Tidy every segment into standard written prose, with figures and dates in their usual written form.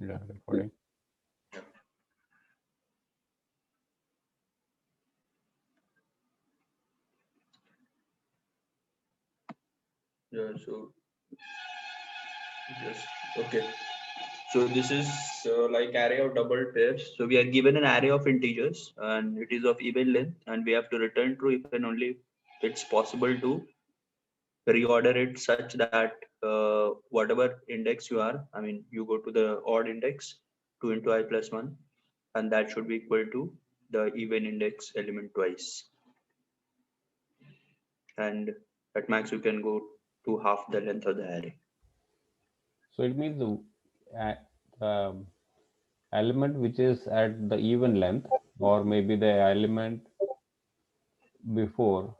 Yeah, recording. Yeah, so just okay. So this is like array of double pairs. So we are given an array of integers and it is of even length, and we have to return true if and only it's possible to reorder it such that whatever index you are, I mean, you go to the odd index 2 into I plus 1, and that should be equal to the even index element twice. And at max, you can go to half the length of the array. So it means the element which is at the even length, or maybe the element before,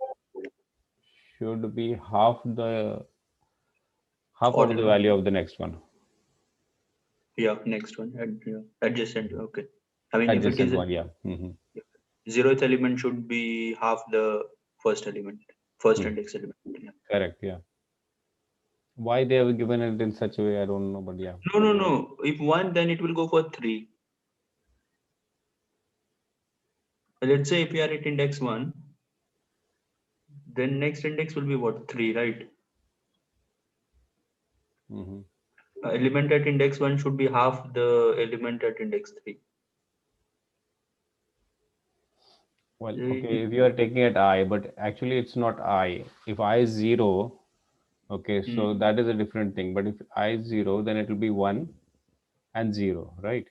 should be half Odd of the element. value of the next one. Yeah, next one. Yeah, adjacent. Okay. I mean, if it Adjacent is one, yeah. zeroth element should be half the first element, first index element. Yeah. Correct, yeah. Why they have given it in such a way, I don't know, but yeah. No, no, no. If one, then it will go for three. Let's say if you are at index one, then next index will be what? Three, right? hmm Element at index one should be half the element at index three. Well, Uh, okay, if you are taking it I, but actually it's not I. If I is 0, okay, so hmm, that is a different thing. But if I is 0, then it will be 1 and 0, right?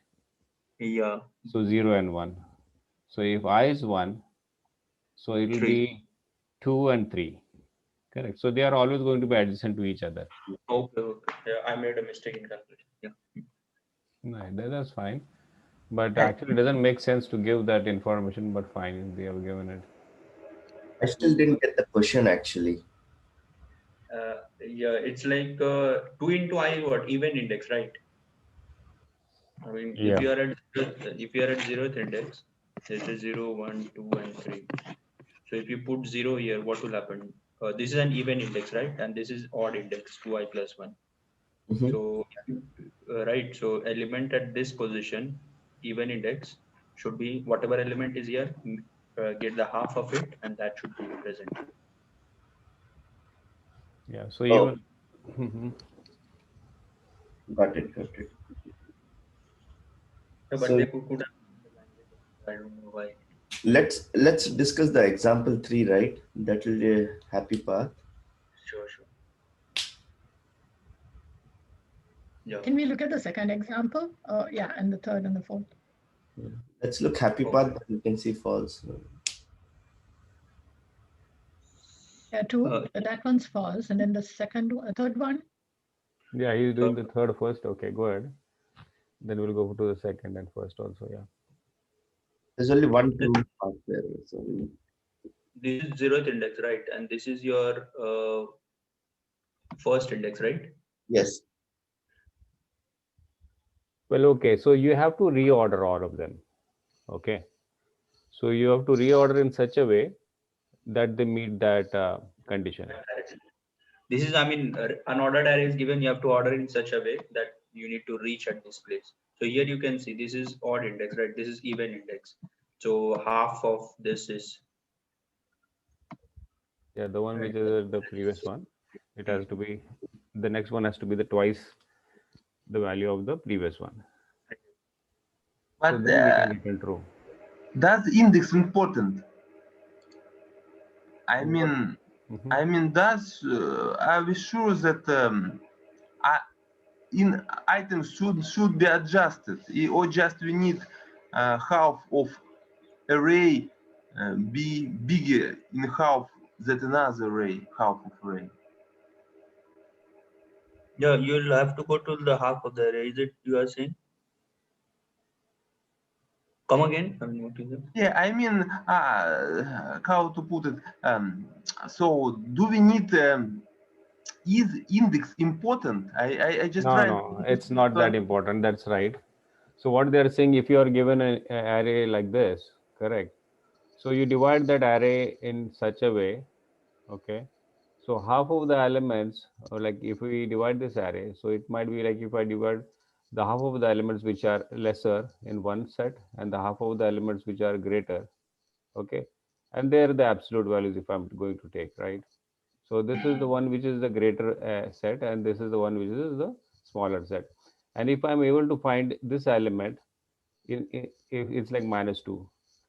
yeah, So 0 and 1. So if I is 1, so it will three. be 2 and 3. Correct. So they are always going to be adjacent to each other. Okay, okay. Yeah, I made a mistake in calculation. Yeah. No, that's fine. But I, actually, it doesn't make sense to give that information, but fine, they have given it. I still didn't get the question actually. Yeah, it's like 2 into I what? Even index, right? I mean, Yeah. if you are at zeroth index, let's say 0, 1, 2, and 3. So if you put 0 here, what will happen? This is an even index, right? And this is odd index, 2i plus 1. Mhm. So, right, so element at this position, even index, should be whatever element is here, get the half of it, and that should be present. Yeah. So Oh, even Mhm. got it, got it. But So they could have the language, I don't know why. let's discuss the example three, right? That will be a happy path. Sure, sure. Yeah. Can we look at the second example? Yeah, and the third and the fourth. Yeah. Let's look happy path, but you can see false. Yeah, two. Uh, That one's false, and then the third one. Yeah, he's uh, doing the third first. Okay, go ahead. Then we'll go to the second and first also. Yeah. There's only one this, true path there. So this is zeroth index, right? And this is your first index, right? yes. Well, okay. So you have to reorder all of them. Okay. So you have to reorder in such a way that they meet that condition. This is, I mean, unordered array is given, you have to order in such a way that you need to reach at this place. So here you can see this is odd index, right? This is even index. So half of this is Yeah, the one right. which is the previous one, it has to be the next one has to be the twice the value of the previous one. So But then we can return true. that index important. I What? mean, Mhm. I mean that's. Are we sure that in items should be adjusted, or just we need half of array be bigger in half that another array, half of array? Yeah, you'll have to go to the half of the array. Is it you are saying? Come again? I mean, what is it? Yeah, I mean, how to put it? So, do we need? Is index important? I just No, trying no, it's not to. that important. That's right. So what they are saying, if you are given an array like this, correct? So you divide that array in such a way, okay? So half of the elements, or like if we divide this array, so it might be like if I divide the half of the elements which are lesser in one set and the half of the elements which are greater. Okay, and they're the absolute values if I'm going to take, right? So this is the one which is the greater set, and this is the one which is the smaller set. And if I'm able to find this element if it's like -2,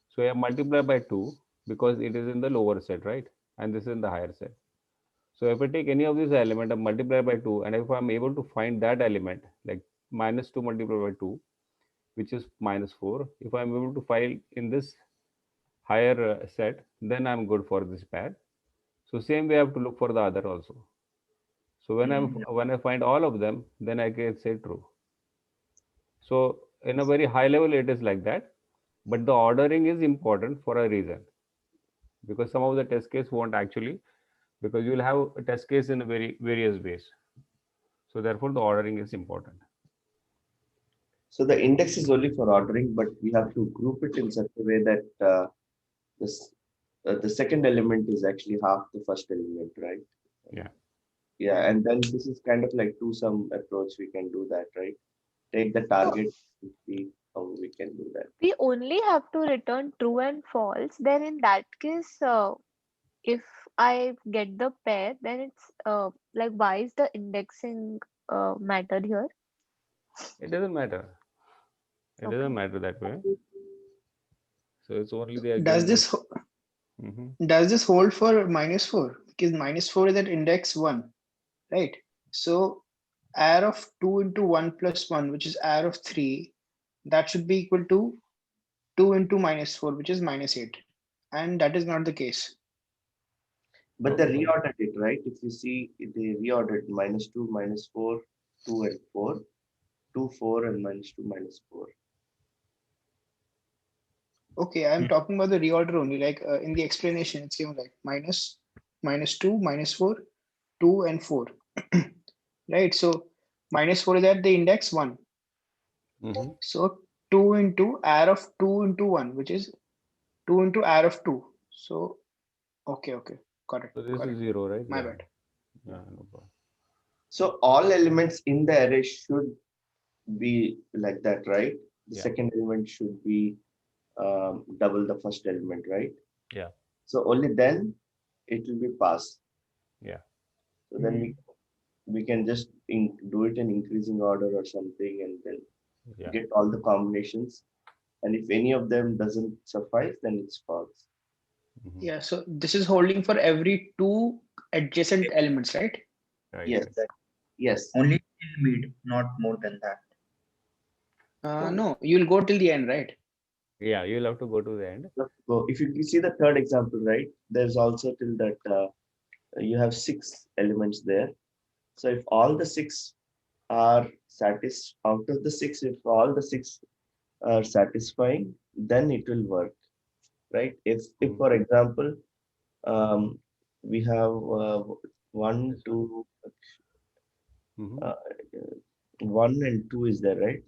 so I multiply by 2 because it is in the lower set, right? And this is in the higher set. So if I take any of these element and multiply by 2, and if I'm able to find that element, like -2 multiplied by 2, which is -4, if I'm able to find in this higher set, then I'm good for this pair. So same way I have to look for the other also. So when I find all of them, then I can say true. So in a very high level, it is like that, but the ordering is important for a reason, because some of the test case won't actually, because you will have a test case in various ways. So therefore, the ordering is important. So the index is only for ordering, but we have to group it in such a way that the second element is actually half the first element, right? Yeah. Yeah, and then this is kind of like two-sum approach. We can do that, right? Take the target and see how we can do that. We only have to return true and false. Then in that case, if I get the pair, then it's like why is the indexing matter here? It doesn't matter. It Okay. doesn't matter that way. So it's only the Does this does this hold for -4? Because -4 is at index 1, right? So AR of 2 into 1 plus 1, which is AR of 3, that should be equal to 2 into -4, which is -8. And that is not the case. But they reordered it, right? If you see, they reordered -2, -4, 2 and 4, 2, 4, and -2, -4. Okay, I'm talking about the reorder only. Like in the explanation, it's given like -2, -4, 2, and 4. Right. So -4 is at the index 1. So 2 into AR of 2 into 1, which is 2 into AR of 2. So okay, got it. So this got is it. 0, right? My Yeah. bad. Yeah, no problem. So all elements in the array should be like that, right? The Yeah. second element should be double the first element, right? Yeah. So only then it will be passed. Yeah. So then we can just do it in increasing order or something, and then Yeah. get all the combinations. And if any of them doesn't suffice, then it's false. Yeah. So this is holding for every 2 adjacent elements, right? Right. Yes. Yes. Only till mid, not more than that. No, you'll go till the end, right? Yeah, you'll have to go to the end. So if you see the third example, right, there's also till that you have 6 elements there. So if all the 6 are out of the 6, if all the 6 are satisfying, then it will work, right? If for example, we have 1, 2, 1 and 2 is there, right?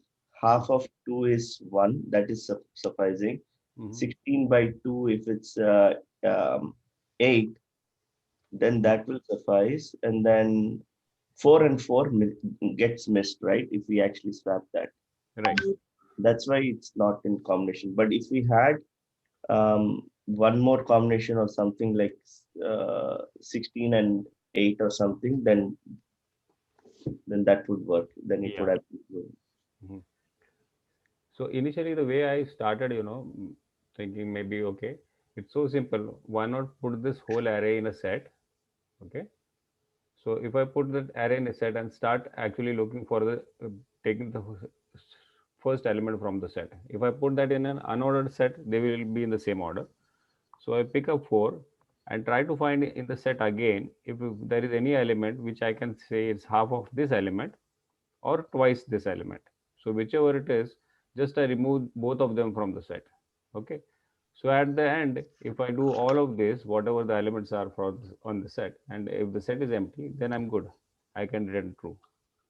Half of 2 is 1, that is sufficing. 16 by 2, if it's 8, then that will suffice. And then 4 and 4 gets missed, right? If we actually swap that. Right. That's why it's not in combination. But if we had one more combination or something like 16 and 8 or something, then that would work. Then it would have been. So initially the way I started, thinking maybe, okay, it's so simple. Why not put this whole array in a set? Okay. So if I put that array in a set and start actually looking for the taking the first element from the set. If I put that in an unordered set, they will be in the same order. So I pick up 4 and try to find in the set again if there is any element which I can say it's half of this element or twice this element. So whichever it is, just I remove both of them from the set. Okay. So at the end, if I do all of this, whatever the elements are on the set, and if the set is empty, then I'm good. I can return true,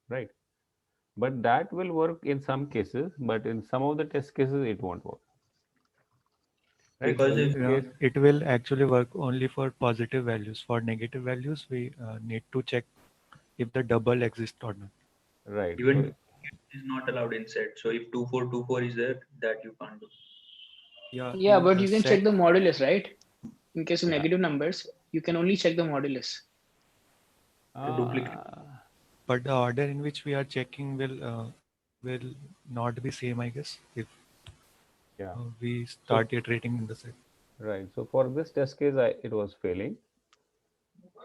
right? But that will work in some cases, but in some of the test cases, it won't work. Right? Because So in this case, it will actually work only for positive values. For negative values, we need to check if the double exists or not. right. Even is not allowed in set. So if 2424 is there, that you can't do. Yeah, Yeah, in but the you can set, check the modulus, right? In case of Yeah. negative numbers, you can only check the modulus. To duplicate. but the order in which we are checking will not be same, I guess, if Yeah. we start iterating in the set. Right. So for this test case, it was failing.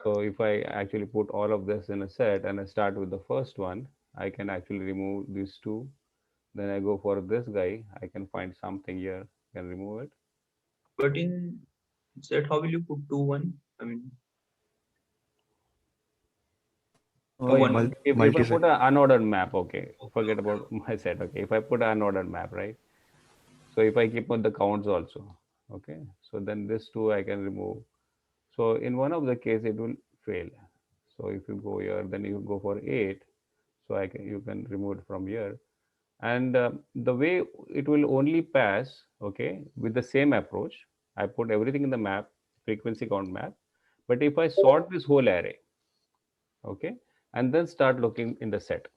So if I actually put all of this in a set and I start with the first one, I can actually remove these two. Then I go for this guy. I can find something here, can remove it. But in set, how will you put 2 1? I mean, No, Oh, in one. if I multi-set. put an unordered map, okay, forget about my set. Okay, if I put an unordered map, right? So if I keep on the counts also, okay, so then this two I can remove. So in one of the case it will fail. So if you go here, then you go for 8. So you can remove it from here. And the way it will only pass, okay, with the same approach. I put everything in the map, frequency count map. But if I sort this whole array, okay, and then start looking in the set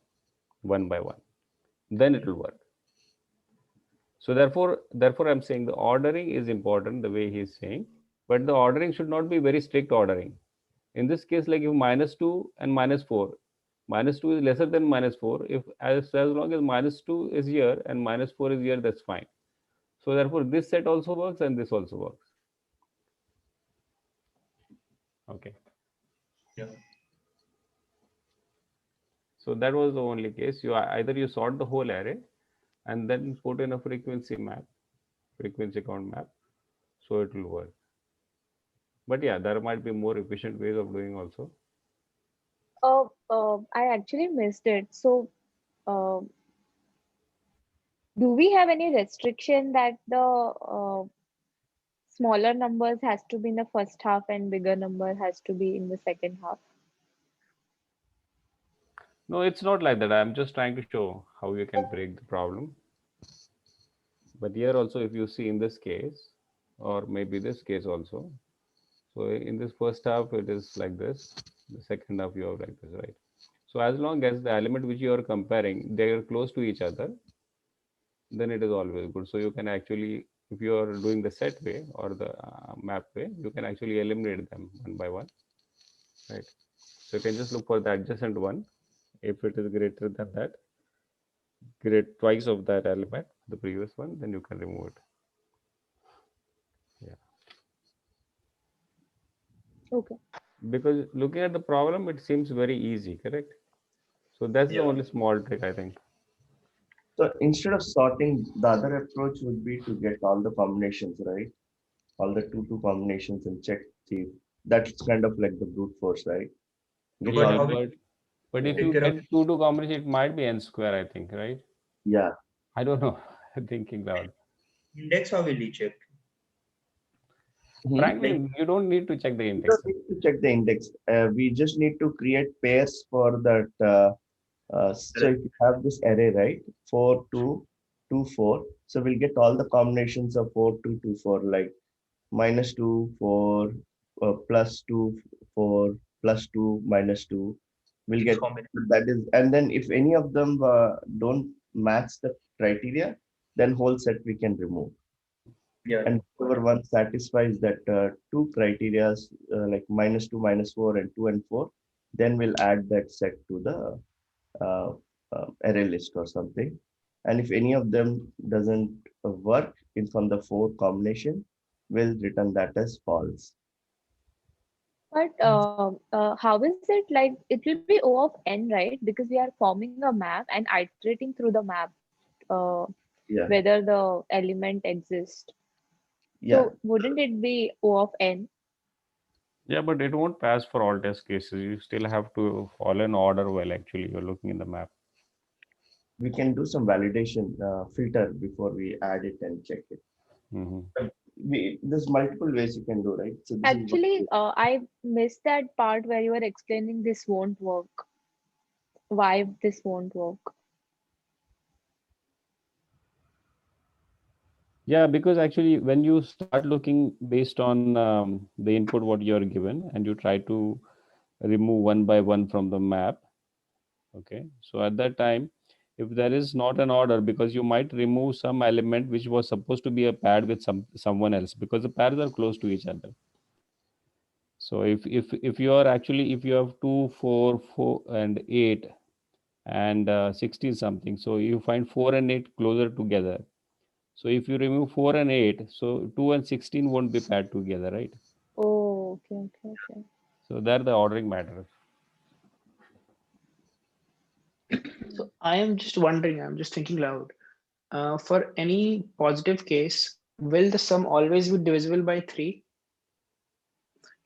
one by one, then it will work. So therefore I'm saying the ordering is important the way he's saying, but the ordering should not be very strict ordering. In this case, like if -2 and -4, -2 is lesser than -4. If as long as -2 is here and -4 is here, that's fine. So therefore this set also works and this also works. Okay. Yeah. So that was the only case. Either you sort the whole array and then put in a frequency map, frequency count map, so it will work. But yeah, there might be more efficient ways of doing also. I actually missed it. So, uh, do we have any restriction that the smaller numbers has to be in the first half and bigger number has to be in the second half? No, it's not like that. I'm just trying to show how you can break the problem. But here also, if you see in this case, or maybe this case also, so in this first half, it is like this. The second half, you have like this, right? So as long as the element which you are comparing, they are close to each other, then it is always good. So you can actually, if you are doing the set way or the map way, you can actually eliminate them one by one, right? So you can just look for the adjacent one. If it is greater than that, great twice of that element, the previous one, then you can remove it. Yeah. Okay. Because looking at the problem, it seems very easy, correct? So that's the Yeah. only small trick, I think. So instead of sorting, the other approach would be to get all the combinations, right? All the two combinations and check the, that's kind of like the brute force, right? Get Yeah, all, how will but if you you take care of get two combination, it might be n square, I think, right? yeah. I don't know. Thinking loud. index? How will you check? Frankly, Like, you don't need to check the We index. don't need to check the index. We just need to create pairs for that. So if you have this array, right? 4, 2, 2, 4. So we'll get all the combinations of 4, 2, 2, 4, like -2, 4, +2, 4, +2, -2. We'll six get combinations. that is, and then if any of them don't match the criteria, then whole set we can remove. Yeah. And whoever one satisfies that two criteria, like -2, -4, and 2 and 4, then we'll add that set to the uh, array list or something. And if any of them doesn't work in from the 4 combination, we'll return that as false. But how is it like? It will be O of n, right? Because we are forming a map and iterating through the map, uh, Yeah, whether the element exists. yeah. So wouldn't it be O of n? Yeah, but it won't pass for all test cases. You still have to follow an order while actually you're looking in the map. We can do some validation filter before we add it and check it. Mhm. There's multiple ways you can do, right? So this is what Actually, I missed that part where you were explaining this won't work. Why this won't work? Yeah, because actually, when you start looking based on the input what you're given, and you try to remove one by one from the map, okay. So at that time, if there is not an order, because you might remove some element which was supposed to be a paired with someone else, because the pairs are close to each other. So if you are actually, if you have 2, 4, 4 and 8 and 16 something, so you find 4 and 8 closer together. So if you remove 4 and 8, so 2 and 16 won't be paired together, right? Oh, okay. So there the ordering matters. So I am just wondering, I'm just thinking loud. For any positive case, will the sum always be divisible by 3?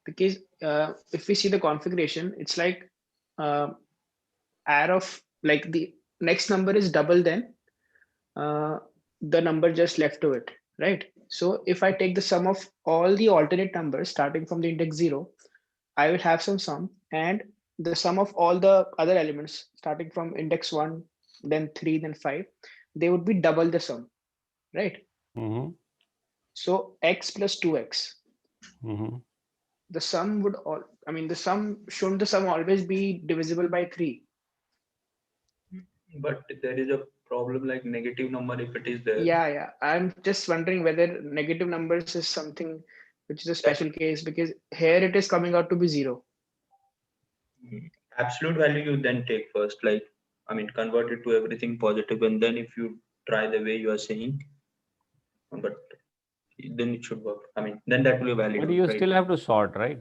Because if we see the configuration, it's like array of, like, the next number is double than the number just left to it, right? So if I take the sum of all the alternate numbers starting from the index 0, I will have some sum, and the sum of all the other elements starting from index 1, then 3, then 5, they would be double the sum, right? Mm-hmm. So x plus 2x, Mm-hmm. the sum would all, I mean, the sum, shouldn't the sum always be divisible by 3? But there is a problem like negative number if it is there. Yeah. I'm just wondering whether negative numbers is something which is a special case, because here it is coming out to be 0. Absolute value you then take first, like, I mean, convert it to everything positive, and then if you try the way you are saying, but then it should work. I mean, then that will be valid. But you right? still have to sort, right?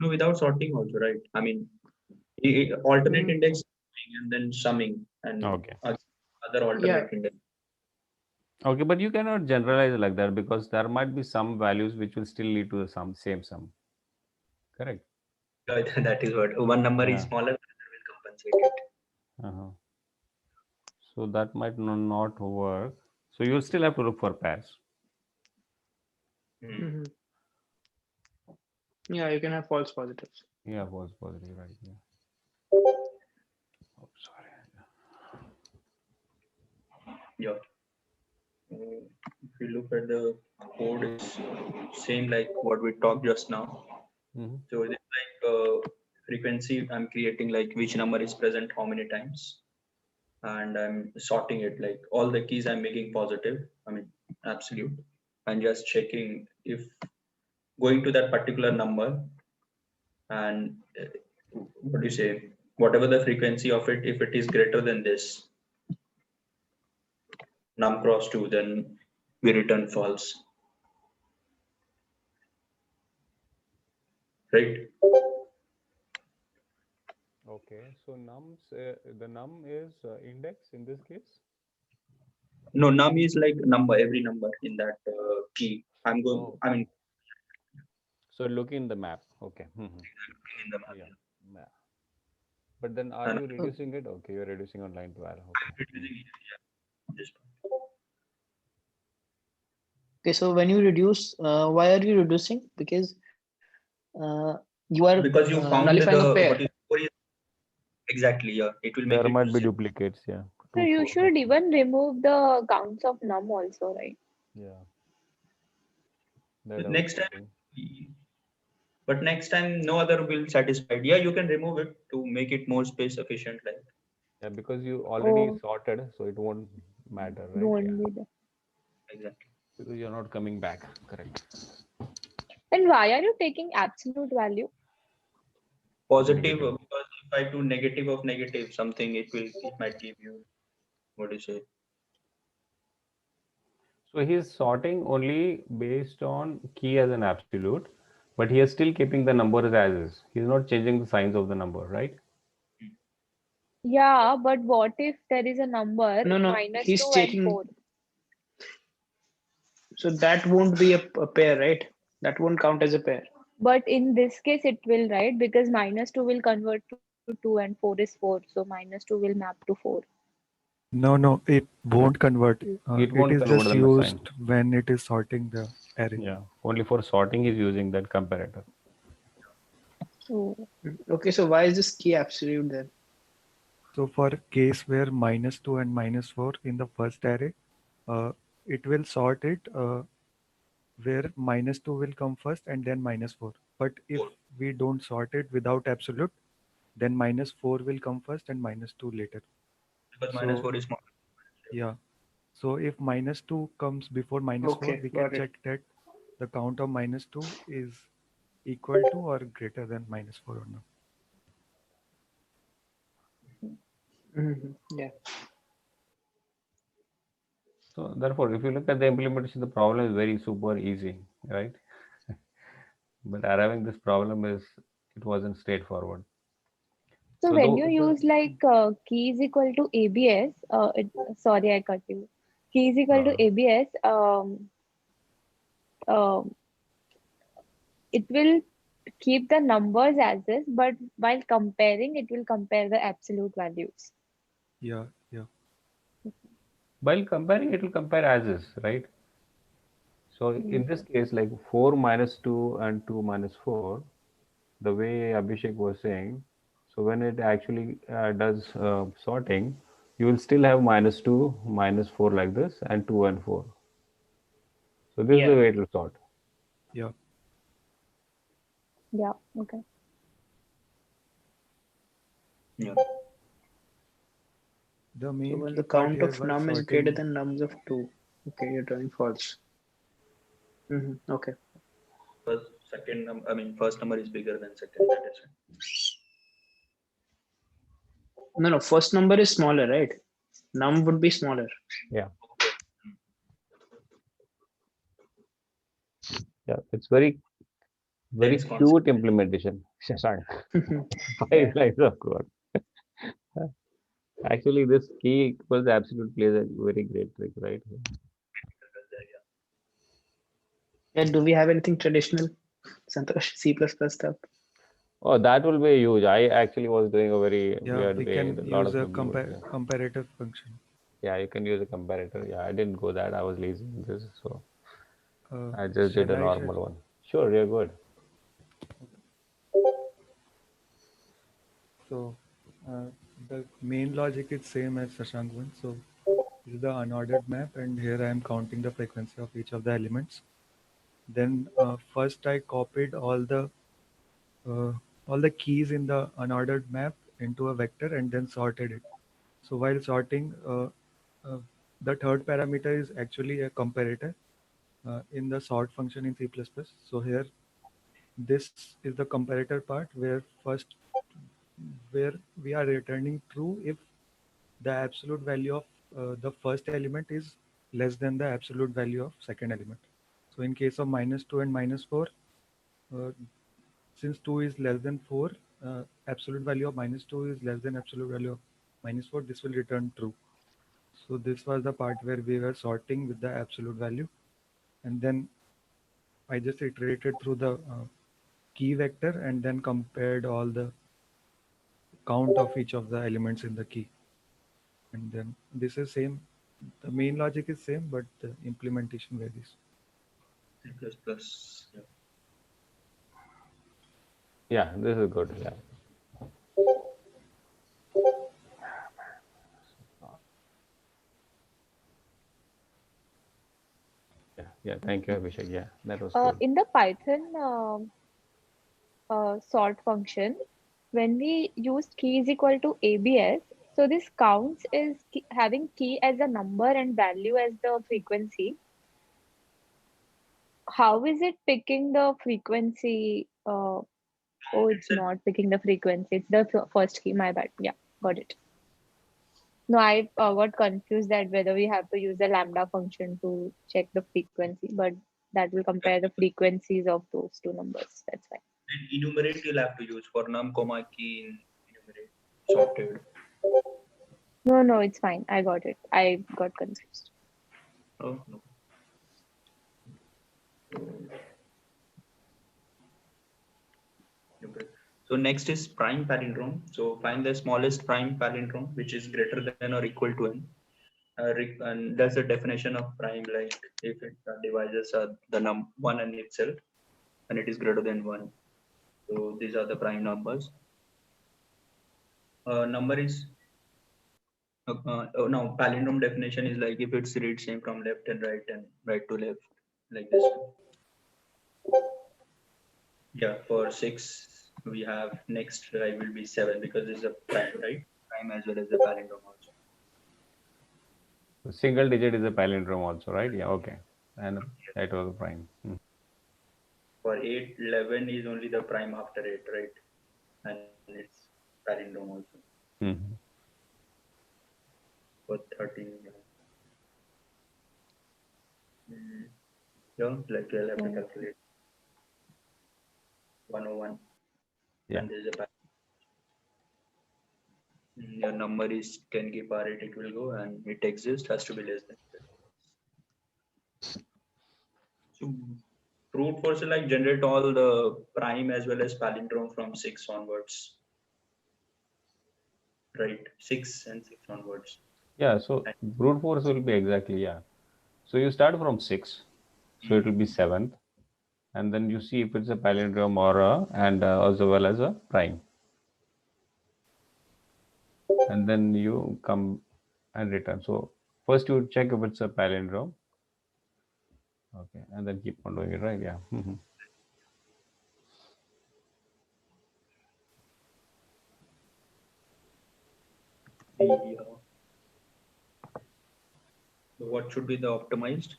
No, without sorting also, right? I mean, alternate index and then summing and Okay. other alternate index. Okay, but you cannot generalize like that, because there might be some values which will still lead to the same sum. Correct. That is what one number is Yeah. smaller, that will compensate it. Uh-huh. So that might not work. So you'll still have to look for pairs. Mhm. Yeah, you can have false positives. Yeah, false positive, right? Yeah. Oh, sorry. Yeah. If you look at the code, it's same like what we talked just now. Mm-hmm. So it's like frequency I'm creating, like which number is present how many times, and I'm sorting it, like all the keys I'm making positive, I mean absolute, and just checking if going to that particular number, and what do you say, whatever the frequency of it, if it is greater than this num cross 2, then we return false, right? Okay, so the num is index in this case. No, num is like number, every number in that key. I'm going. Oh. I mean, so look in the map. Okay. in the map. Yeah. Map. But then are you reducing it? Okay, you're reducing on line to arrow. Okay. This Okay, so when you reduce, why are you reducing? Because you are because you found nullifying a the pair. what is exactly, yeah, it will make There it might be zero. duplicates. Yeah. So 2, you 4, should okay. even remove the counts of num also, right? Yeah. That I was Next time, thinking. but next time no other will satisfied. Yeah, you can remove it to make it more space efficient. Like Yeah, because you already Oh, sorted, so it won't matter, right? won't Yeah. be there. exactly. Because you're not coming back. Correct. And why are you taking absolute value? Positive, Negative. because if I do negative of negative something, it might give you, what do you say? So he's sorting only based on key as an absolute, but he is still keeping the numbers as is. He's not changing the signs of the number, right? Yeah, but what if there is a number No, minus he's 2 and taking. 4? So that won't be a pair, right? That won't count as a pair. But in this case, it will, right? Because minus 2 will convert to 2 and 4 is 4. So minus 2 will map to 4. No, it won't convert. It It won't is convert just them as sign. used when it is sorting the array. Yeah, only for sorting he's using that comparator. Oh. Okay, so why is this key absolute then? So for case where -2 and -4 in the first array, it will sort it where -2 will come first and then -4. But if we don't sort it without absolute, then -4 will come first and -2 later. because minus So- 4 is small. Yeah. So if -2 comes before -4, Okay, we can got it. check that the count of -2 is equal to or greater than -4 or not. Yeah. So therefore, if you look at the implementation, the problem is very super easy, right? But arriving this problem it wasn't straightforward. So So when though you use like key is equal to ABS, sorry, I cut you. Key is equal to ABS, um, it will keep the numbers as is, but while comparing, it will compare the absolute values. Yeah. while comparing, it will compare as is, right? So in this case, like 4 minus 2 and 2 minus 4, the way Abhishek was saying, so when it actually does sorting, you will still have -2, -4 like this, and 2 and 4. So this is Yeah. the way it will sort. Yeah. Yeah, okay. Yeah. The So main when key the part count here of was num is greater sorting. than nums of 2, okay, you're drawing false. Okay. First number is bigger than second. That is it. No, first number is smaller, right? Num would be smaller. Yeah. Yeah. It's very Dense concept. cute implementation. Shashank. Yeah. 5 lines of code. Actually, this key equals absolute plays a very great trick, right? Yeah, do we have anything traditional? Santosh, C++ stuff? Oh, that will be huge. I actually was doing a very Yeah, weird we way, can a lot use of a implementation. comparative function. Yeah, you can use a comparator. Yeah, I didn't go that. I was lazy in this, so I just did Shall a I share? normal one. Sure, you're good. So the main logic is same as Shashank one. So this is the unordered map, and here I am counting the frequency of each of the elements. Then first I copied all the keys in the unordered map into a vector and then sorted it. So while sorting, uh, the third parameter is actually a comparator in the sort function in C++. So here, this is the comparator part where we are returning true if the absolute value of the first element is less than the absolute value of second element. So in case of -2 and -4, uh, since 2 is less than 4, absolute value of -2 is less than absolute value of -4, this will return true. So this was the part where we were sorting with the absolute value. And then I just iterated through the key vector and then compared all the count of each of the elements in the key. And then this is same. The main logic is same, but the implementation varies. C++. Yeah. Yeah, this is good. Yeah. Yeah. Thank you, Abhishek. Yeah, that was cool. In the Python sort function, when we used key is equal to ABS, so this counts is having key as a number and value as the frequency. How is it picking the frequency? Oh, it's not picking the frequency. It's the first key. My bad. Yeah, got it. No, I got confused that whether we have to use the lambda function to check the frequency, but that will compare the frequencies of those two numbers. That's fine. And enumerate you'll have to use for num comma key in enumerate sorted. No, it's fine. I got it. I got confused. Oh no. Okay. So next is prime palindrome. So find the smallest prime palindrome which is greater than or equal to n. And that's the definition of prime, like if it divides the one and itself and it is greater than 1. So these are the prime numbers. Number is no, palindrome definition is like if it's read same from left and right to left, like this. Yeah, for 6 we have next I will be 7 because this is a prime, right? Prime as well as the palindrome also. So single digit is a palindrome also, right? Yeah, okay. And that was a prime. For 8, 11 is only the prime after 8, right? And it's palindrome also. Mm-hmm. For 13, yeah. Yeah, like you'll have to Yeah. calculate 101. Yeah. And there's a your number is 10 k per 8, it will go, and it exists, has to be less than 10. So brute force will like generate all the prime as well as palindrome from 6 onwards. Right, 6 and 6 onwards. Yeah, so brute force will be exactly, yeah. So you start from 6, so it will be 7th, and then you see if it's a palindrome or as well as a prime. And then you come and return. So first you check if it's a palindrome. Okay, and then keep on doing it, right? Yeah. So what should be the optimized?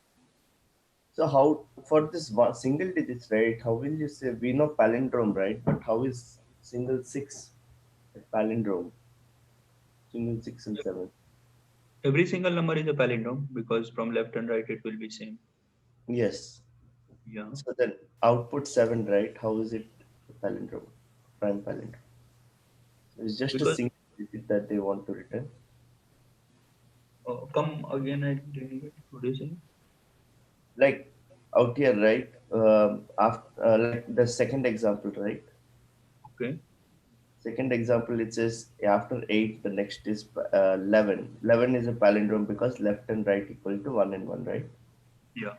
So how for this one single digits, right? How will you say we know palindrome, right? But how is single 6 a palindrome? Single 6 and 7. Every single number is a palindrome because from left and right it will be same. Yes. Yeah. So then output 7, right? How is it a palindrome? Prime palindrome. It's just a Because single digit that they want to return. come again, I didn't get what do you say? Like out here, right? After like the second example, right? Okay. Second example, it says after 8, the next is 11. 11 is a palindrome because left and right equal to 1 and 1, right? Yeah.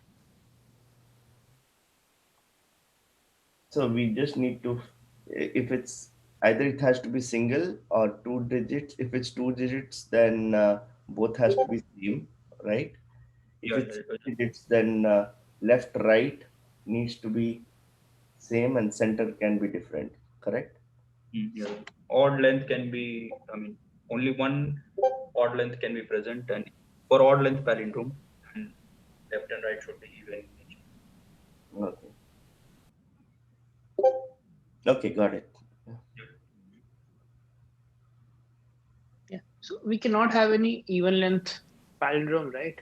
So we just need to, if it's either it has to be single or 2 digits. If it's 2 digits, then both has to be same, right? If Yeah, it's digits, then left, right needs to be same and center can be different, correct? yeah. Odd length can be, I mean, only one odd length can be present, and for odd length palindrome, and left and right should be even in nature. Okay. Okay, got it. Yeah. So we cannot have any even length palindrome, right?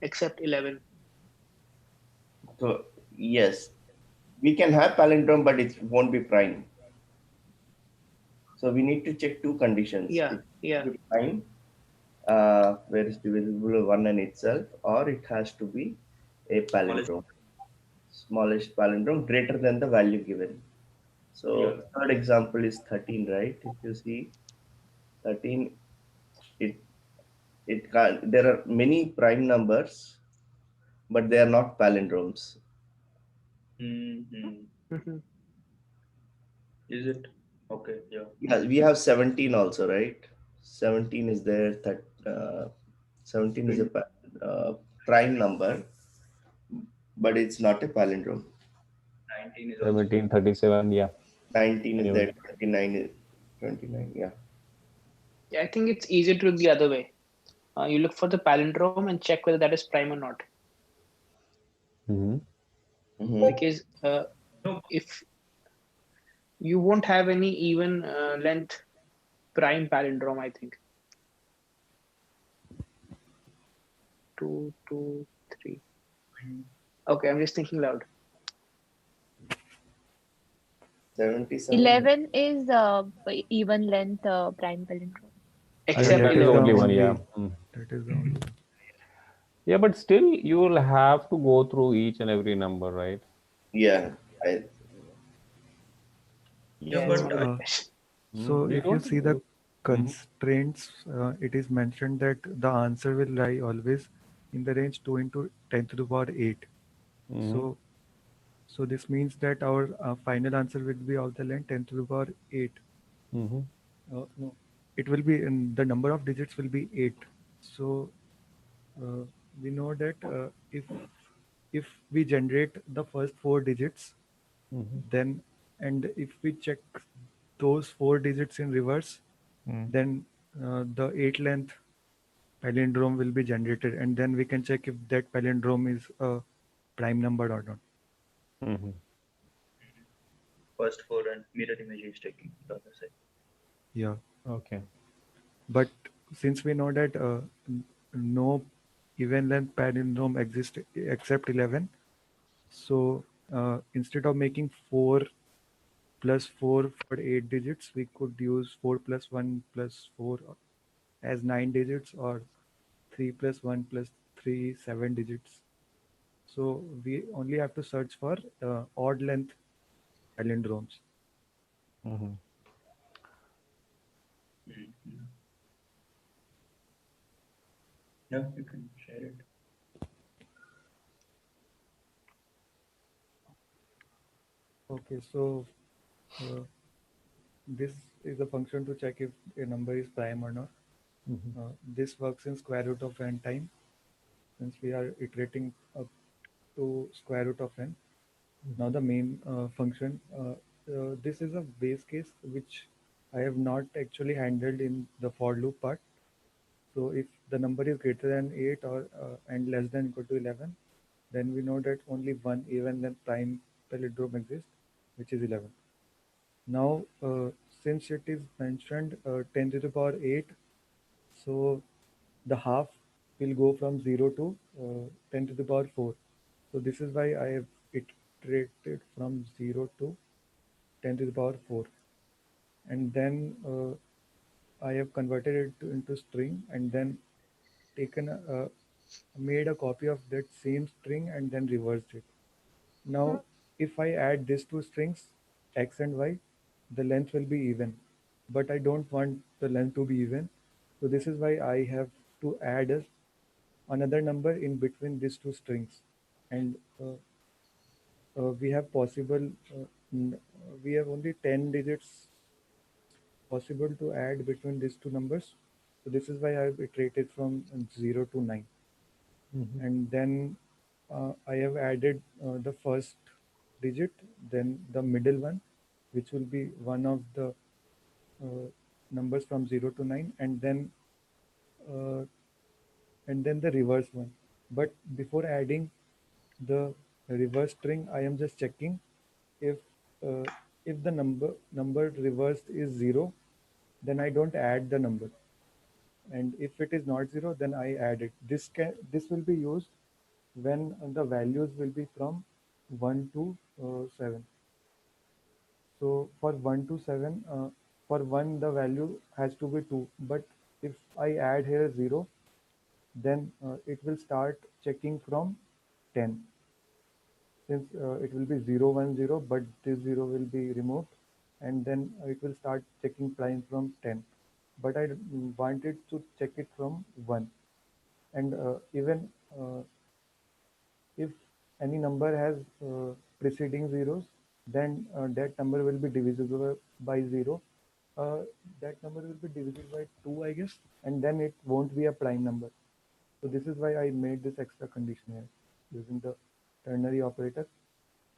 Except 11. So yes, we can have palindrome, but it won't be prime. So we need to check two conditions. Yeah, It yeah. should be prime, where it's divisible by 1 and itself, or it has to be a palindrome, smallest palindrome greater than the value given. Yeah. So third example is 13, right? If you see 13, it it can there are many prime numbers, but they are not palindromes. Mhm. Is it? Okay. Yeah. Yeah, we have 17 also, right? 17 is there. That 17 is a prime number, but it's not a palindrome. 19 is also 17, 37, yeah. 19 is Anyway. there. 29 is 29. Yeah. Yeah, I think it's easier to look the other way. You look for the palindrome and check whether that is prime or not. Mm-hmm. Because if you won't have any even length prime palindrome, I think. 2, 2, 3. Okay, I'm just thinking loud. 77. 11 is even length prime palindrome. Except That is the 11. only one, only- yeah. That is the only one. Yeah, but still you will have to go through each and every number, right? Yeah. Yeah, That's but one good Uh, question. So You if you don't see the go- constraints, it is mentioned that the answer will lie always in the range 2 into 10 to the power 8. Mhm. So this means that our final answer will be of the length 10 to the power 8. Mhm. No, it will be the number of digits will be 8. So we know that if we generate the first 4 digits, Mhm. then and if we check those 4 digits in reverse, then the 8 length palindrome will be generated, and then we can check if that palindrome is a prime number or not. Mhm. First four and mirror image is taking the other side. Yeah. Okay. But since we know that no even length palindrome exists except 11, so instead of making 4 plus 4 for 8 digits, we could use 4 plus 1 plus 4 as 9 digits, or 3 plus 1 plus 3 7 digits. So we only have to search for odd length palindromes. Mhm. Mhm. Yeah, you can share it. Okay, so uh, this is a function to check if a number is prime or not. Mhm. This works in square root of n time, since we are iterating up to square root of n. Now the main function, this is a base case which I have not actually handled in the for loop part. So if the number is greater than 8 or and less than equal to 11, then we know that only one even length prime palindrome exists, which is 11. Now, since it is mentioned 10 to the power 8, so the half will go from 0 to 10 to the power 4. So this is why I have iterated from 0 to 10 to the power 4. And then I have converted it into string, and then taken made a copy of that same string and then reversed it. Now, if I add these two strings, x and y, the length will be even. But I don't want the length to be even. So this is why I have to add another number in between these two strings. And we have possible, we have only 10 digits possible to add between these two numbers. So this is why I have iterated from 0 to 9. Mhm. And then I have added the first digit, then the middle one, which will be one of the numbers from 0 to 9, uh, and then the reverse one. But before adding the reverse string, I am just checking if uh, if the number reversed is 0, then I don't add the number, and if it is not 0, then I add it. This will be used when the values will be from 1 to 7. So for 1 to 7, for 1 the value has to be 2, but if I add here 0, then it will start checking from 10, since it will be 0 1 0, but this 0 will be removed, and then it will start checking prime from 10, but I wanted to check it from 1. And even if any number has preceding zeros, then that number will be divisible by 0. uh, that number will be divisible by 2, I guess, and then it won't be a prime number. So this is why I made this extra condition here using the ternary operator.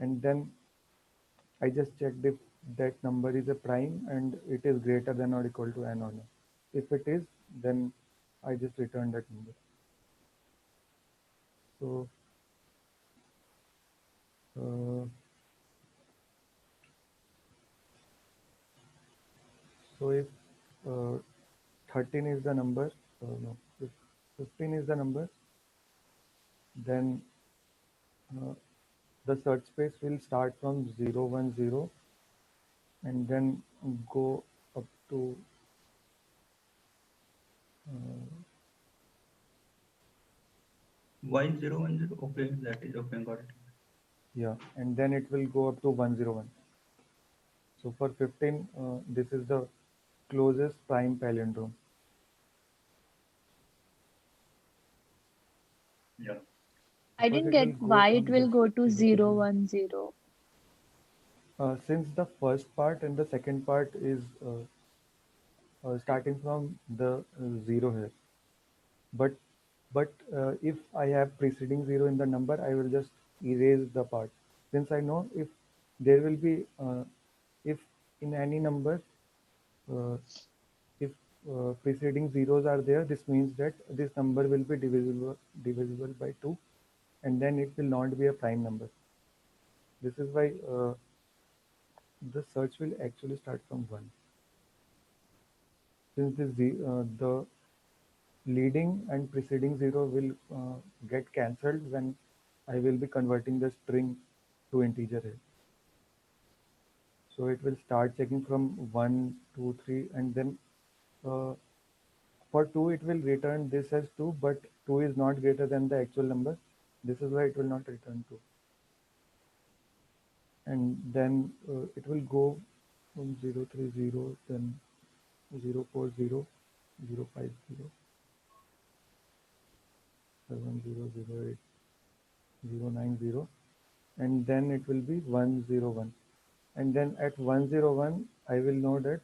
And then I just checked if that number is a prime and it is greater than or equal to n or not. If it is, then I just return that number. So uh, so if uh, 13 is the number, no, if 15 is the number, then uh, the search space will start from 0 1 0 and then go up to uh, Why 0 1 0? Okay, that is okay, got it. yeah, and then it will go up to 101. So for 15, this is the closest prime palindrome. Yeah. I Because didn't it will get go why it from will go to 0 to 0 0. 1 0. Since the first part and the second part is starting from the 0 here, but if I have preceding 0 in the number, I will just erase the part, since I know if there will be if in any number, uh, if preceding zeros are there, this means that this number will be divisible by 2, and then it will not be a prime number. This is why the search will actually start from 1. Since the leading and preceding 0 will get cancelled when I will be converting the string to integer here. So it will start checking from 1, 2, 3, and then for 2 it will return this as 2, but 2 is not greater than the actual number. This is why it will not return 2. And then it will go from 030, then 040, 050, 7008, 090, and then it will be 101. And then at 101, I will know that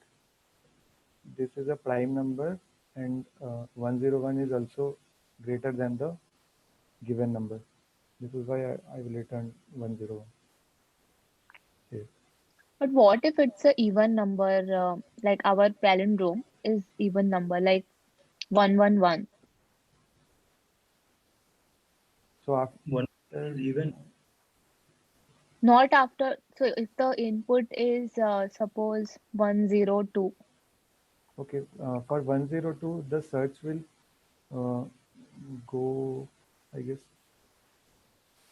this is a prime number, and 101 is also greater than the given number. This is why I will return 101. Okay. But what if it's a even number, like our palindrome is even number, like 111? So after One is even. Not after, so if the input is suppose 102. okay, for 102, the search will go, I guess,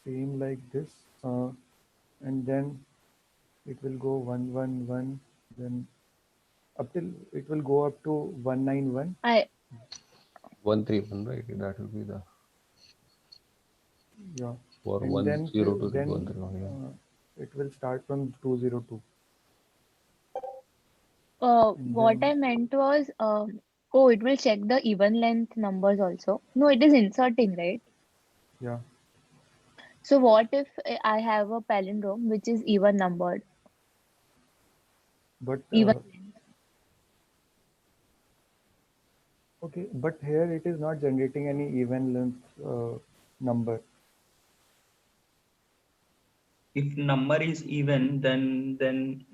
same like this, and then it will go 111, then up till it will go up to 191. 131, right? That will be the Yeah, for and then 102 to then 131. Yeah. it will start from 202. And What then I meant was, oh, it will check the even length numbers also. No, it is inserting, right? yeah, So what if I have a palindrome which is even numbered, but even length? okay, but here it is not generating any even length number. If number is even, then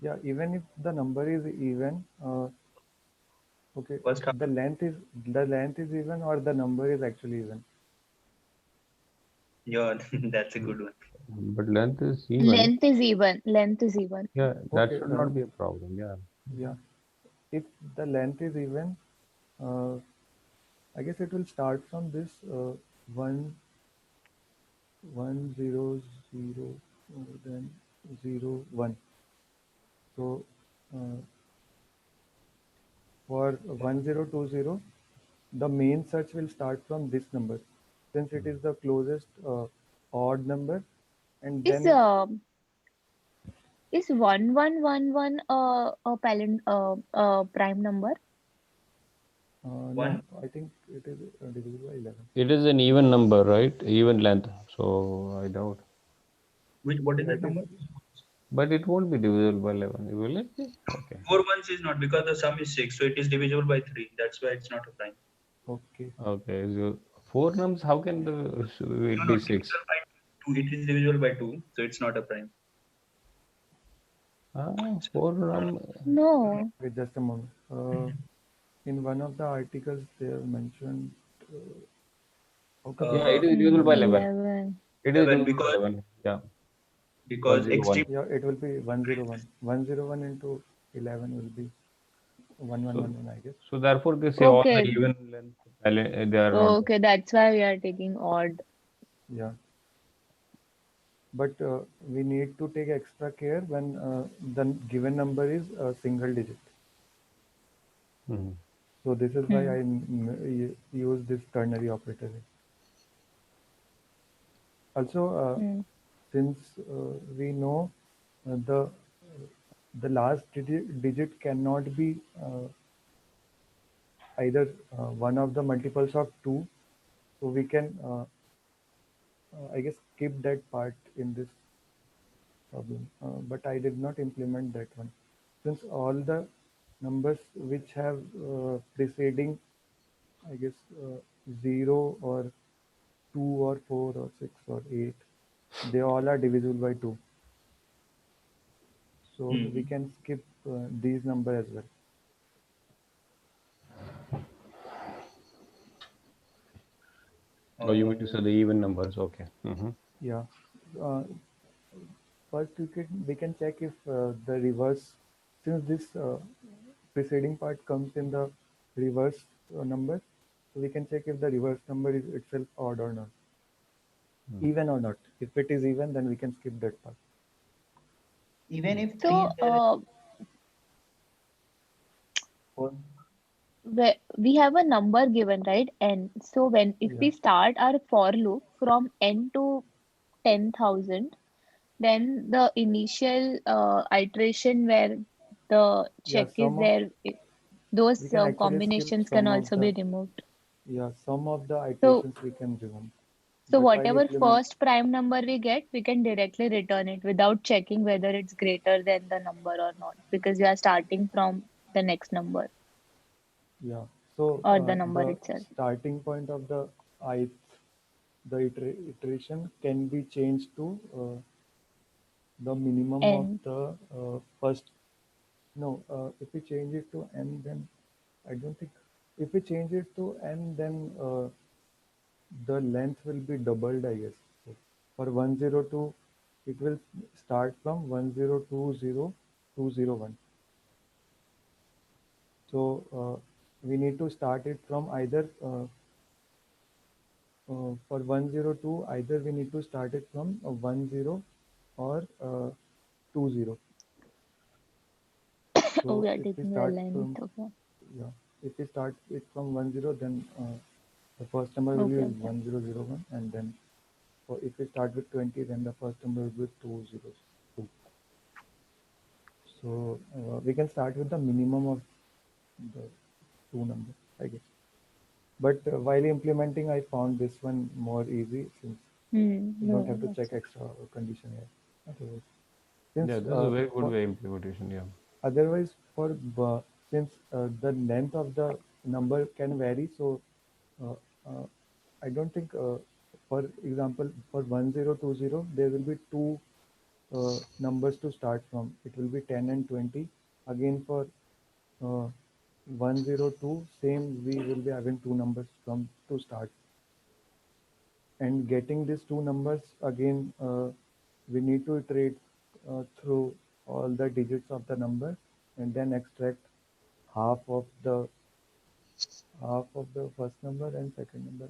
Yeah, even if the number is even, okay, first half. the length is even, or the number is actually even. Yeah, that's a good one. But length is even. Length is even. Length is even. Yeah, that Okay, should not be a problem. Yeah. yeah. If the length is even, I guess it will start from this 1 1 0 0 then 0 1. So uh, for 1020, the main search will start from this number, since it is the closest odd number, and Is then 1111 a prime number? no, I think it is divisible by 11. It is an even number, right? Even length. So I doubt. What is Yeah, that it is. number? But it won't be divisible by 11. Will it be? Okay. 4 ones is not, because the sum is 6, so it is divisible by 3. That's why it's not a prime. Okay. Okay. So 4 nums, how can it be 6? Divisible by 2. It is divisible by 2, so it's not a prime. 4 num. No. Wait just a moment. In one of the articles, they have mentioned. Okay. Yeah, it is divisible by 11. 11. It is 11 divisible by 11. Yeah. because 101. extreme. Yeah, it will be 101. 101 into 11 will be 1111, I guess. So therefore, they say all the Okay. even length, they are not. Okay, that's why we are taking odd. Yeah. But we need to take extra care when the given number is a single digit. Mhm. So this is why I use this ternary operator. Also, since we know the last digit cannot be either one of the multiples of 2, so we can I guess skip that part in this problem, but I did not implement that one, since all the numbers which have preceding, I guess, 0 or 2 or 4 or 6 or 8, they all are divisible by 2. So we can skip these number as well. Oh, you mean to say the even numbers? Okay. Yeah. First, we can check if the reverse, since this preceding part comes in the reverse number, so we can check if the reverse number is itself odd or not, even or not. If it is even, then we can skip that part. Even if three So is there, four. we have a number given, right? N. So if we Yeah. start our for loop from n to 10,000, then the initial iteration where the Yeah, check is there, we those can actually skip combinations can also be removed. some of the So iterations we can remove. so But while whatever implement, first prime number we get, we can directly return it without checking whether it's greater than the number or not, because we are starting from the next number yeah. So or the number the itself. starting point of ith, the iteration can be changed to the minimum of And the first. No, if we change it to n, then I don't think. If we change it to n, then the length will be doubled, I guess. So for 102, it will start from 1020201. So we need to start it from either for 102, either we need to start it from 10 or 20. oh, So we are if we taking the start length. from, Okay. yeah, if we start it from 10, then the first number will Okay. be Okay. 1001, and then if we start with 20, then the first number will be 202. So we can start with the minimum of the two numbers, I guess. But while implementing, I found this one more easy since you don't No, have to that's check it. extra condition here. Otherwise, Yeah, since this is a very good way implementation. Yeah. otherwise for since the length of the number can vary, so uh, uh, I don't think, for example, for 1020, there will be two numbers to start from. It will be 10 and 20. Again, for uh, 102, same, we will be having two numbers from to start. And getting these two numbers again, we need to iterate through all the digits of the number and then extract half of the first number and second number,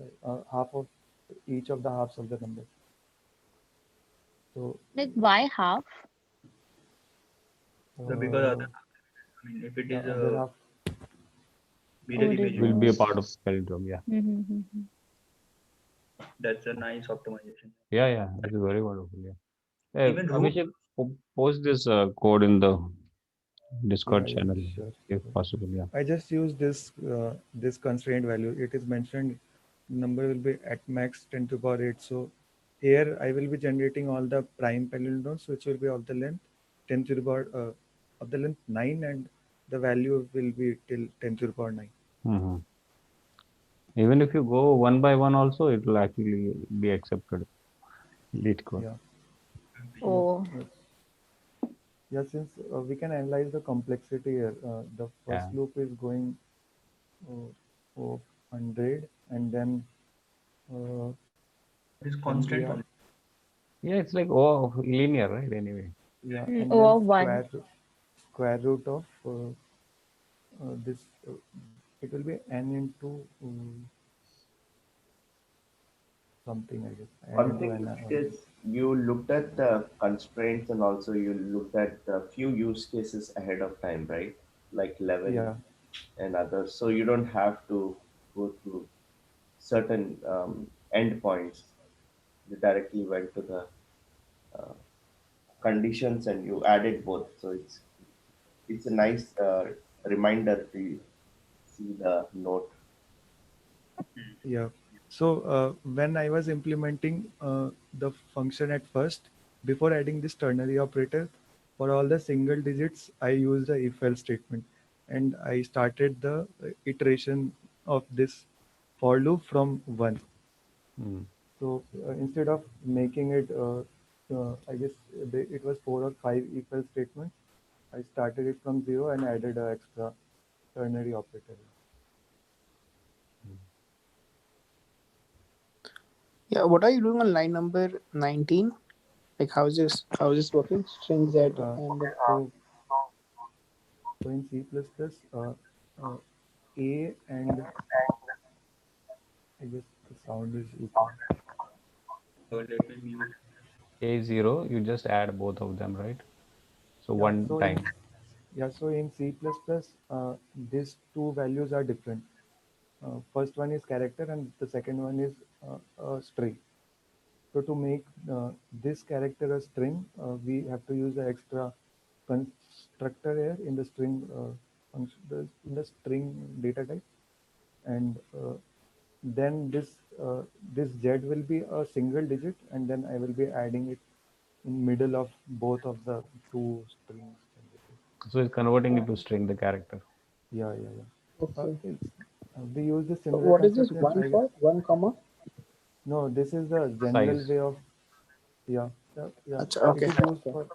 half of each of the halves of the number. So Like, why half? So because other, I mean, if it the is other a half, mirror image, Will be a Reverse. part of palindrome. Yeah. Mm-hmm. that's a nice optimization. Yeah, yeah. This is very wonderful. Yeah. Hey, Even root, Abhishek, post this code in the Discord yeah, channel sure. if possible. Yeah. I just use this constraint value. It is mentioned number will be at max 10 to the power 8. So here I will be generating all the prime palindromes, which will be of the length 10 to the power of the length 9, and the value will be till 10 to the power 9. hmm Even if you go one by one, also it will actually be accepted. Lead code. Yeah. Yeah. Oh, Yeah, since we can analyze the complexity here. The first Yeah. loop is going of 100, and then is then we constant are, only. Yeah, it's like oh linear, right? Anyway. yeah, and then over one. square root of this. It will be n into something, I guess. N One into thing n. is you looked at the constraints and also you looked at a few use cases ahead of time, right? Like 11 Yeah, and others. So you don't have to go through certain endpoints. You directly went to the uh, conditions and you added both. So it's a nice reminder to see the note. yeah. So when I was implementing the function at first, before adding this ternary operator, for all the single digits, I used the if-else statement, and I started the iteration of this for loop from 1. Mm. So instead of making it, I guess it was 4 or 5 if-else statements, I started it from 0 and added an extra ternary operator. Yeah, what are you doing on line number 19? Like how's this working? String Z and So in C++, A and I guess the sound is equal. So let me mute. A0, you just add both of them, right? So Yeah, one so time. so in C++, these two values are different. First one is character and the second one is a string. So to make this character a string, we have to use an extra constructor here in the string in the string data type, and then this z will be a single digit, and then I will be adding it in middle of both of the two strings. So it's converting it to string, the character. Yeah. okay. We use the So similar what is this concept in one for? 1 comma? No, this is the general Size. way of yeah. Achha, okay. It is used for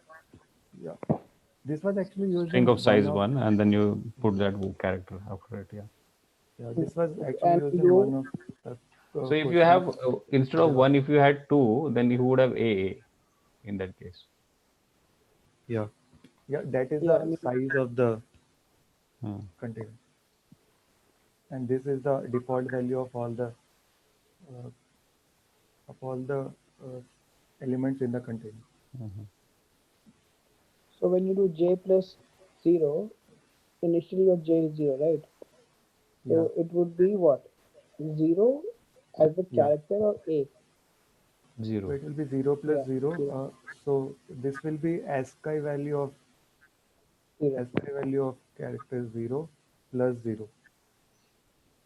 This was actually used String in of size one of 1, and then you put that character after it. Yeah. this was actually And used in you one of the So if you questions. have instead of 1, if you had 2, then you would have AA in that case. Yeah, that is Yeah, I the mean, size of the Hmm. container, and this is the default value of all the uh, elements in the container. so when you do j plus 0, initially your j is 0, right? Yeah, So it would be what? 0 as the yeah. character or a? So 0. it will be 0 plus Yeah, 0. 0. So this will be ASCII value of 0. character 0 plus 0.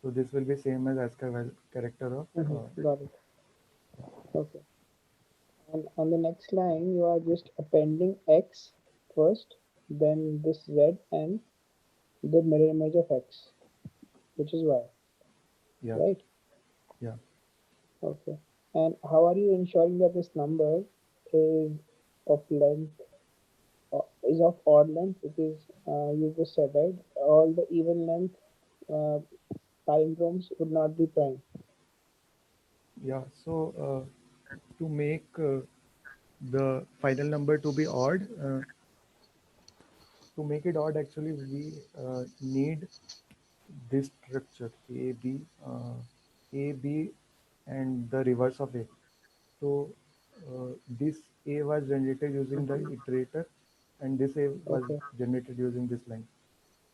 So this will be same as ASCII character of Got it. Okay. And on the next line, you are just appending x first, then this z and the mirror image of x, which is y, yeah. right? Yeah. Okay. And how are you ensuring that this number is of length, is of odd length? Because you just said, right, all the even length palindromes would not be prime. Yeah, so to make the final number to be odd, to make it odd, actually we need this structure A, B, and the reverse of A. So this A was generated using the iterator, and this A was Okay, generated using this line.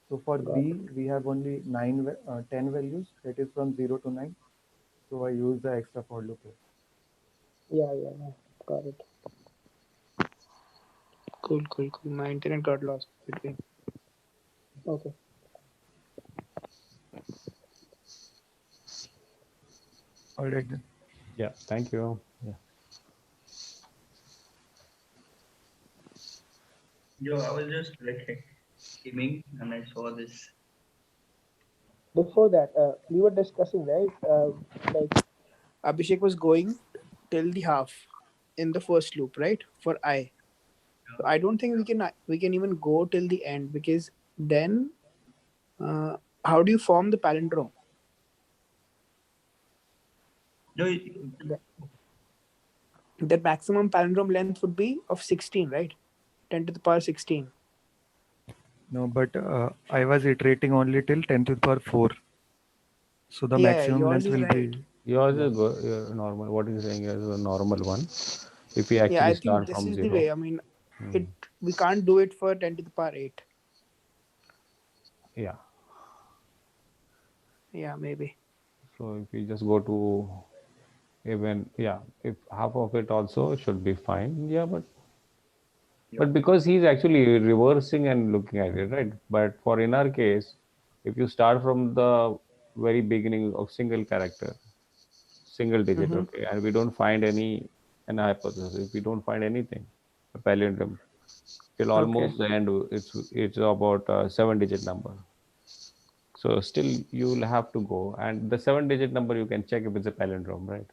So for got B, it. we have only 10 values, that is from 0 to 9. So I use the extra for loop here. Yeah. Got it. Cool. My internet got lost between. Okay. All right then. Yeah. Thank you. Yeah. Yo, I was just like skimming and I saw this. Before that, we were discussing, right? Like Abhishek was going till the half in the first loop, right? For I. So I don't think we can even go till the end, because then how do you form the palindrome? No, The maximum palindrome length would be of 16, right? 10 to the power 16. No, but I was iterating only till 10 to the power 4. So the Yeah, maximum yours length is will right. be. Yours Yeah. is normal. What he's saying is a normal one. If we Yeah, actually I think start this from is the 0. way. I mean, we can't do it for 10 to the power 8. Yeah. Yeah, maybe. So if we just go to even, if half of it also should be fine. Yeah, but because he's actually reversing and looking at it, right? But for in our case, if you start from the very beginning of single character, single digit, okay, and we don't find any an hypothesis, if we don't find anything, a palindrome, till almost the end, it's about a 7-digit number. So still you'll have to go, and the 7-digit number you can check if it's a palindrome, right?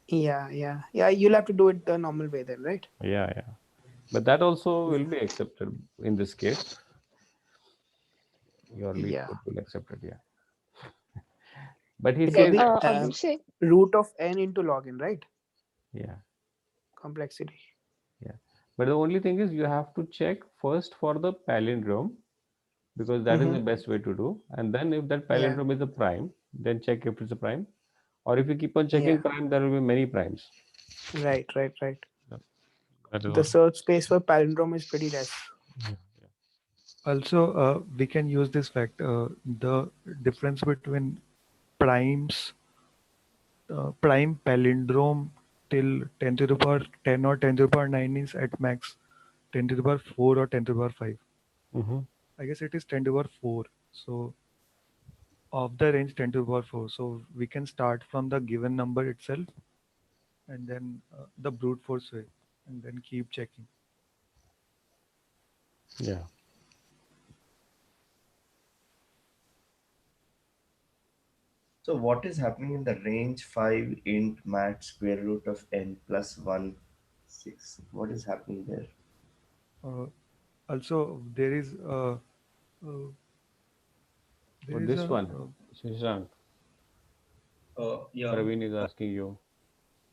Yeah. You'll have to do it the normal way then, right? Yeah. But that also will be accepted in this case. Your lead Yeah. code will accept it, yeah. But he So says, the Abhishek, root of n into log n, right? yeah, Complexity. yeah. But the only thing is you have to check first for the palindrome because that is the Mhm. best way to do. And then if that Yeah. palindrome is a prime, then check if it's a prime. Or if you keep on Yeah. checking prime, there will be many primes. Right. Yeah, that is The what. search space for palindrome is pretty less. Yeah, Also, we can use this fact. The difference between primes, prime palindrome till 10 to the power 10 or 10 to the power 9 is at max 10 to the power 4 or 10 to the power 5. yeah. Mhm. I guess it is 10 to the power 4. So of the range 10 to the power 4. So we can start from the given number itself and then the brute force way and then keep checking. Yeah. So what is happening in the range 5 int mat square root of n plus 1 6? What is happening there? Uh, also, uh, For there is this a one, Shashank, Yeah. Praveen is asking you.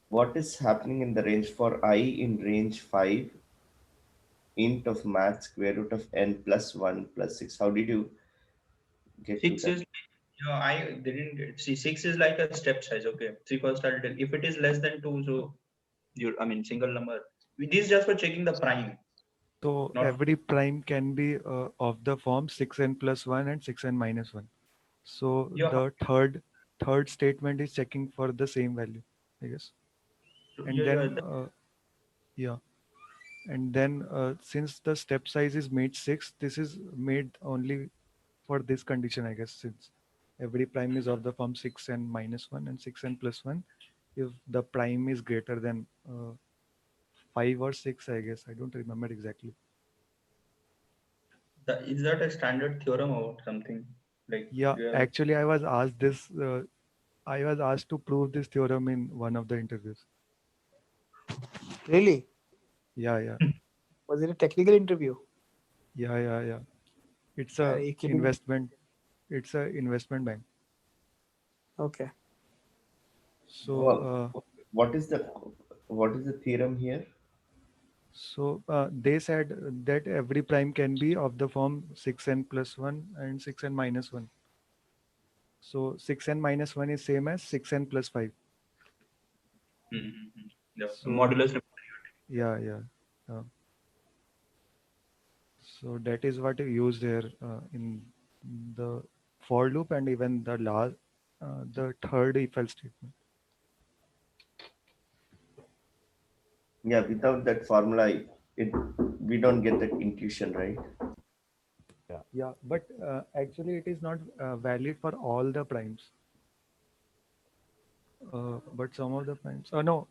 What is happening in the range for I in range 5 int of math square root of n plus 1 plus 6? How did you get to 6 that? is, yeah, I didn't see 6 is like a step size. Okay. See, first I'll tell if it is less than 2, so I mean, single number. This is just for checking the prime, so not every prime can be of the form 6n plus 1 and 6n minus 1. So yeah. the third statement is checking for the same value, I guess. And Yeah, then yeah, and then since the step size is made 6, this is made only for this condition, I guess, since every prime is of the form 6n minus 1 and 6n plus 1. If the prime is greater than 5 or 6, I guess, I don't remember exactly. is that a standard theorem or something? Like, Yeah, do you have actually, I was asked this. I was asked to prove this theorem in one of the interviews. Really? Yeah, yeah, Was it a technical interview? yeah. It's Are a you kidding me? investment. It's a investment bank. Okay. So, Well, what is the theorem here? they said that every prime can be of the form 6n plus 1 and 6n minus 1. So 6n minus 1 is same as 6n plus 5. the So modulus? yeah. Uh, so that is what we used here in the for loop and even the third if else statement. Yeah, without that formula, it we don't get that intuition, right? Yeah, but actually it is not valid for all the primes. But some of the primes, no,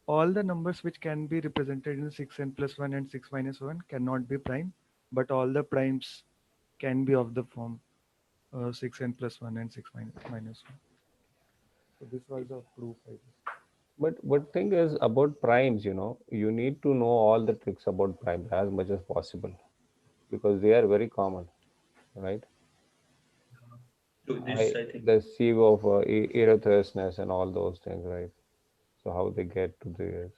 all the numbers which can be represented in 6n plus 1 and 6 minus 1 cannot be prime, but all the primes can be of the form 6n plus 1 and 6 minus 1. So this was the proof, I guess. But thing is about primes, you need to know all the tricks about primes as much as possible because they are very common, right? So this, I think. The sieve of erytherousness and all those things, right? So how they get to this?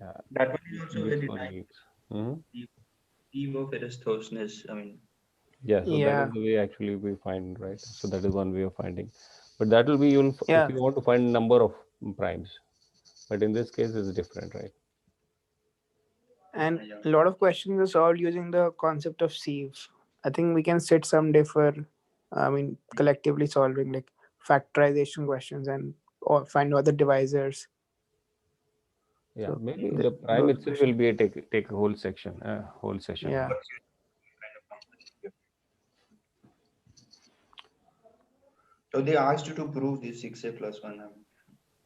Yeah, That one is also this very one nice. needs. Hmm. Eve of Eratosthenes. I mean, Yeah, so that is Yeah. the way actually we find, right? So that is one way of finding. But that will be if Yeah. you want to find number of primes. But in this case, it's different, right? And yeah. a lot of questions are solved using the concept of sieve. I think we can sit someday for, I mean, collectively solving like factorization questions and or find other divisors. Yeah, So maybe the prime those itself will questions. be a take a whole section, whole session. Yeah. So they asked you to prove this 6a plus 1.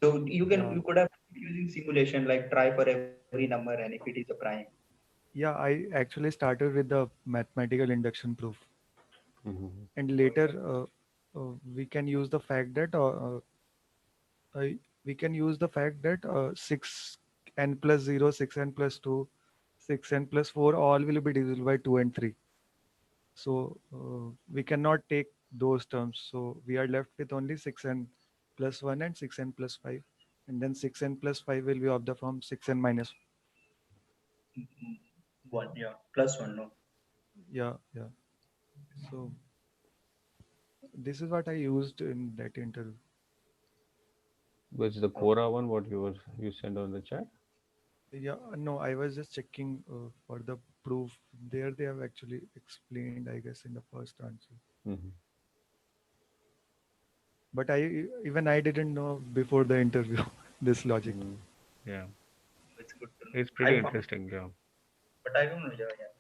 So Yeah, you could have using simulation like try for every number and if it is a prime. yeah. I actually started with the mathematical induction proof, Mhm. and later we can use the fact that we can use the fact that 6 n plus 0, 6n plus 2, 6n plus 4, all will be divisible by 2 and 3. So we cannot take those terms. So we are left with only 6n plus 1 and 6n plus 5. And then 6n plus 5 will be of the form 6n minus. One, yeah, plus one, no. Yeah. So this is what I used in that interview. Which is the Quora one, what you sent on the chat? Yeah, no, I was just checking for the proof. There they have actually explained, I guess, in the first answer. Mhm. But even I didn't know before the interview this logic. Yeah, It's good to know. it's pretty I found, interesting. Yeah. but I don't know. Yeah.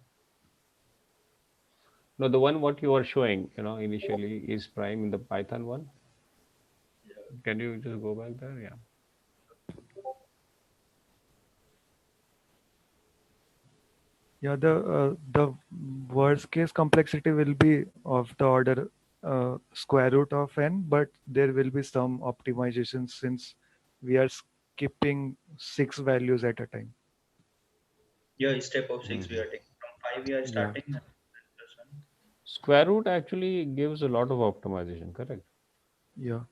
No, the one what you are showing, initially is prime in the Python one. Can you just go back there? Yeah. Yeah, the worst case complexity will be of the order square root of n, but there will be some optimization since we are skipping 6 values at a time. Yeah, step of 6 we are taking. From 5 we are Yeah. starting. And plus one. Square root actually gives a lot of optimization, correct? Yeah.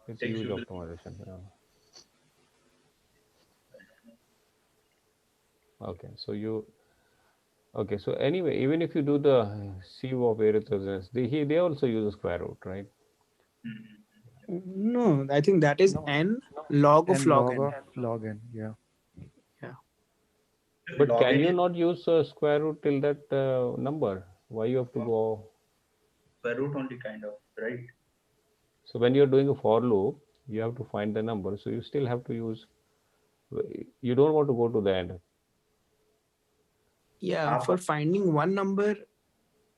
It's Takes huge you to- optimization. Yeah. Okay, so anyway, even if you do the sieve of arithmetic, they also use a square root, right? No, I think that is No. n log of And log log n. of log n, yeah. But Log can n you is not use square root till that number? Why you have to go? square root only, kind of, right? So when you're doing a for loop, you have to find the number. So you still have to use. You don't want to go to the end. Yeah, Half for of- finding one number,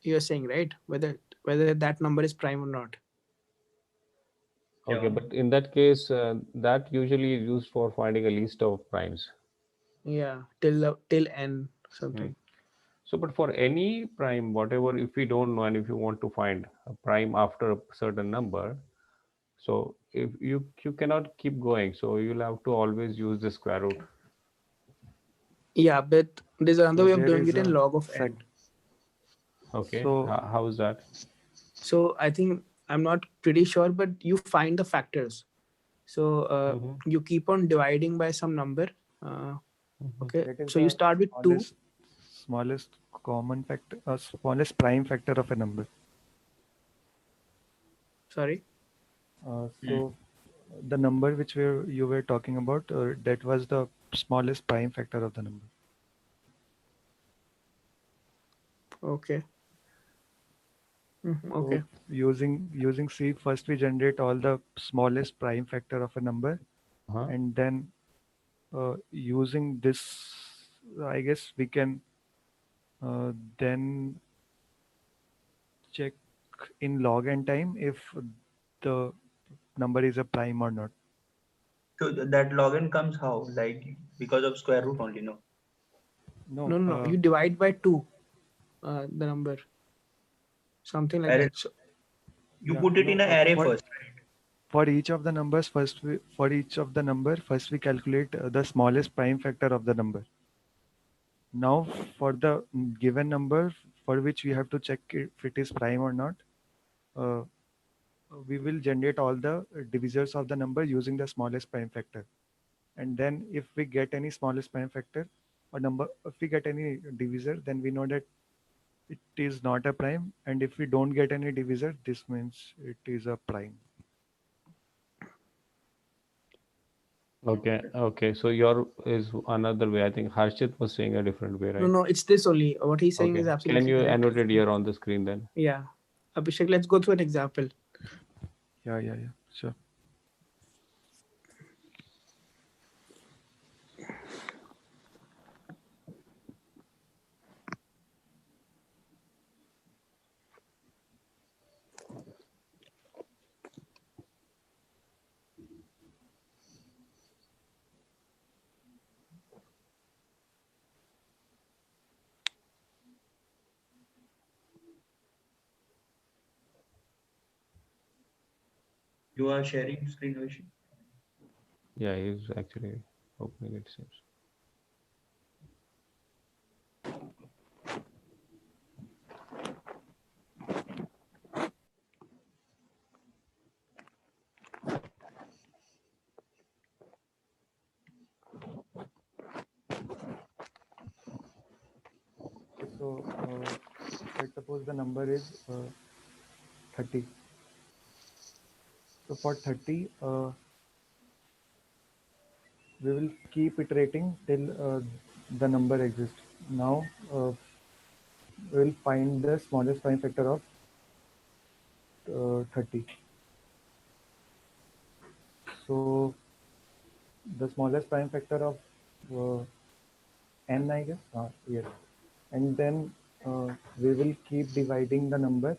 you're saying, right? Whether that number is prime or not. Okay, Yeah. but in that case, that usually is used for finding a list of primes. Yeah, till n something. So, but for any prime, whatever, if we don't know and if you want to find a prime after a certain number, so if you cannot keep going, so you'll have to always use the square root. Yeah, but there's another So way of there doing is it in a log of fact. n. Okay, So how is that? So I think I'm not pretty sure, but you find the factors. So you keep on dividing by some number. Okay, that is so you the start with 2. smallest common factor, smallest prime factor of a number. Sorry. So the number which you were talking about, that was the smallest prime factor of the number. Okay. Okay. So using C, first we generate all the smallest prime factor of a number, and then using this, I guess we can then check in log n time if the number is a prime or not. So that log n comes how? Like because of square root only, no? No. You divide by 2 the number. Something like Array- that. So, You Yeah, put it no, in an array for- first. For each of the numbers, first we calculate the smallest prime factor of the number. Now, for the given number for which we have to check if it is prime or not, uh, we will generate all the divisors of the number using the smallest prime factor. And then if we get any smallest prime factor or number, if we get any divisor, then we know that it is not a prime. And if we don't get any divisor, this means it is a prime. Okay. So your is another way. I think Harshit was saying a different way, right? no, it's this only. What he's saying Okay. is absolutely Can you correct. annotate it here on the screen then? Yeah. Abhishek, let's go through an example. Yeah, sure. You are sharing screen, Avish? Yeah, he's actually. Opening it seems. So let's suppose the number is 30. So for 30, we will keep iterating till the number exists. Now we will find the smallest prime factor of 30. So the smallest prime factor of n, I guess. Yes. And then we will keep dividing the number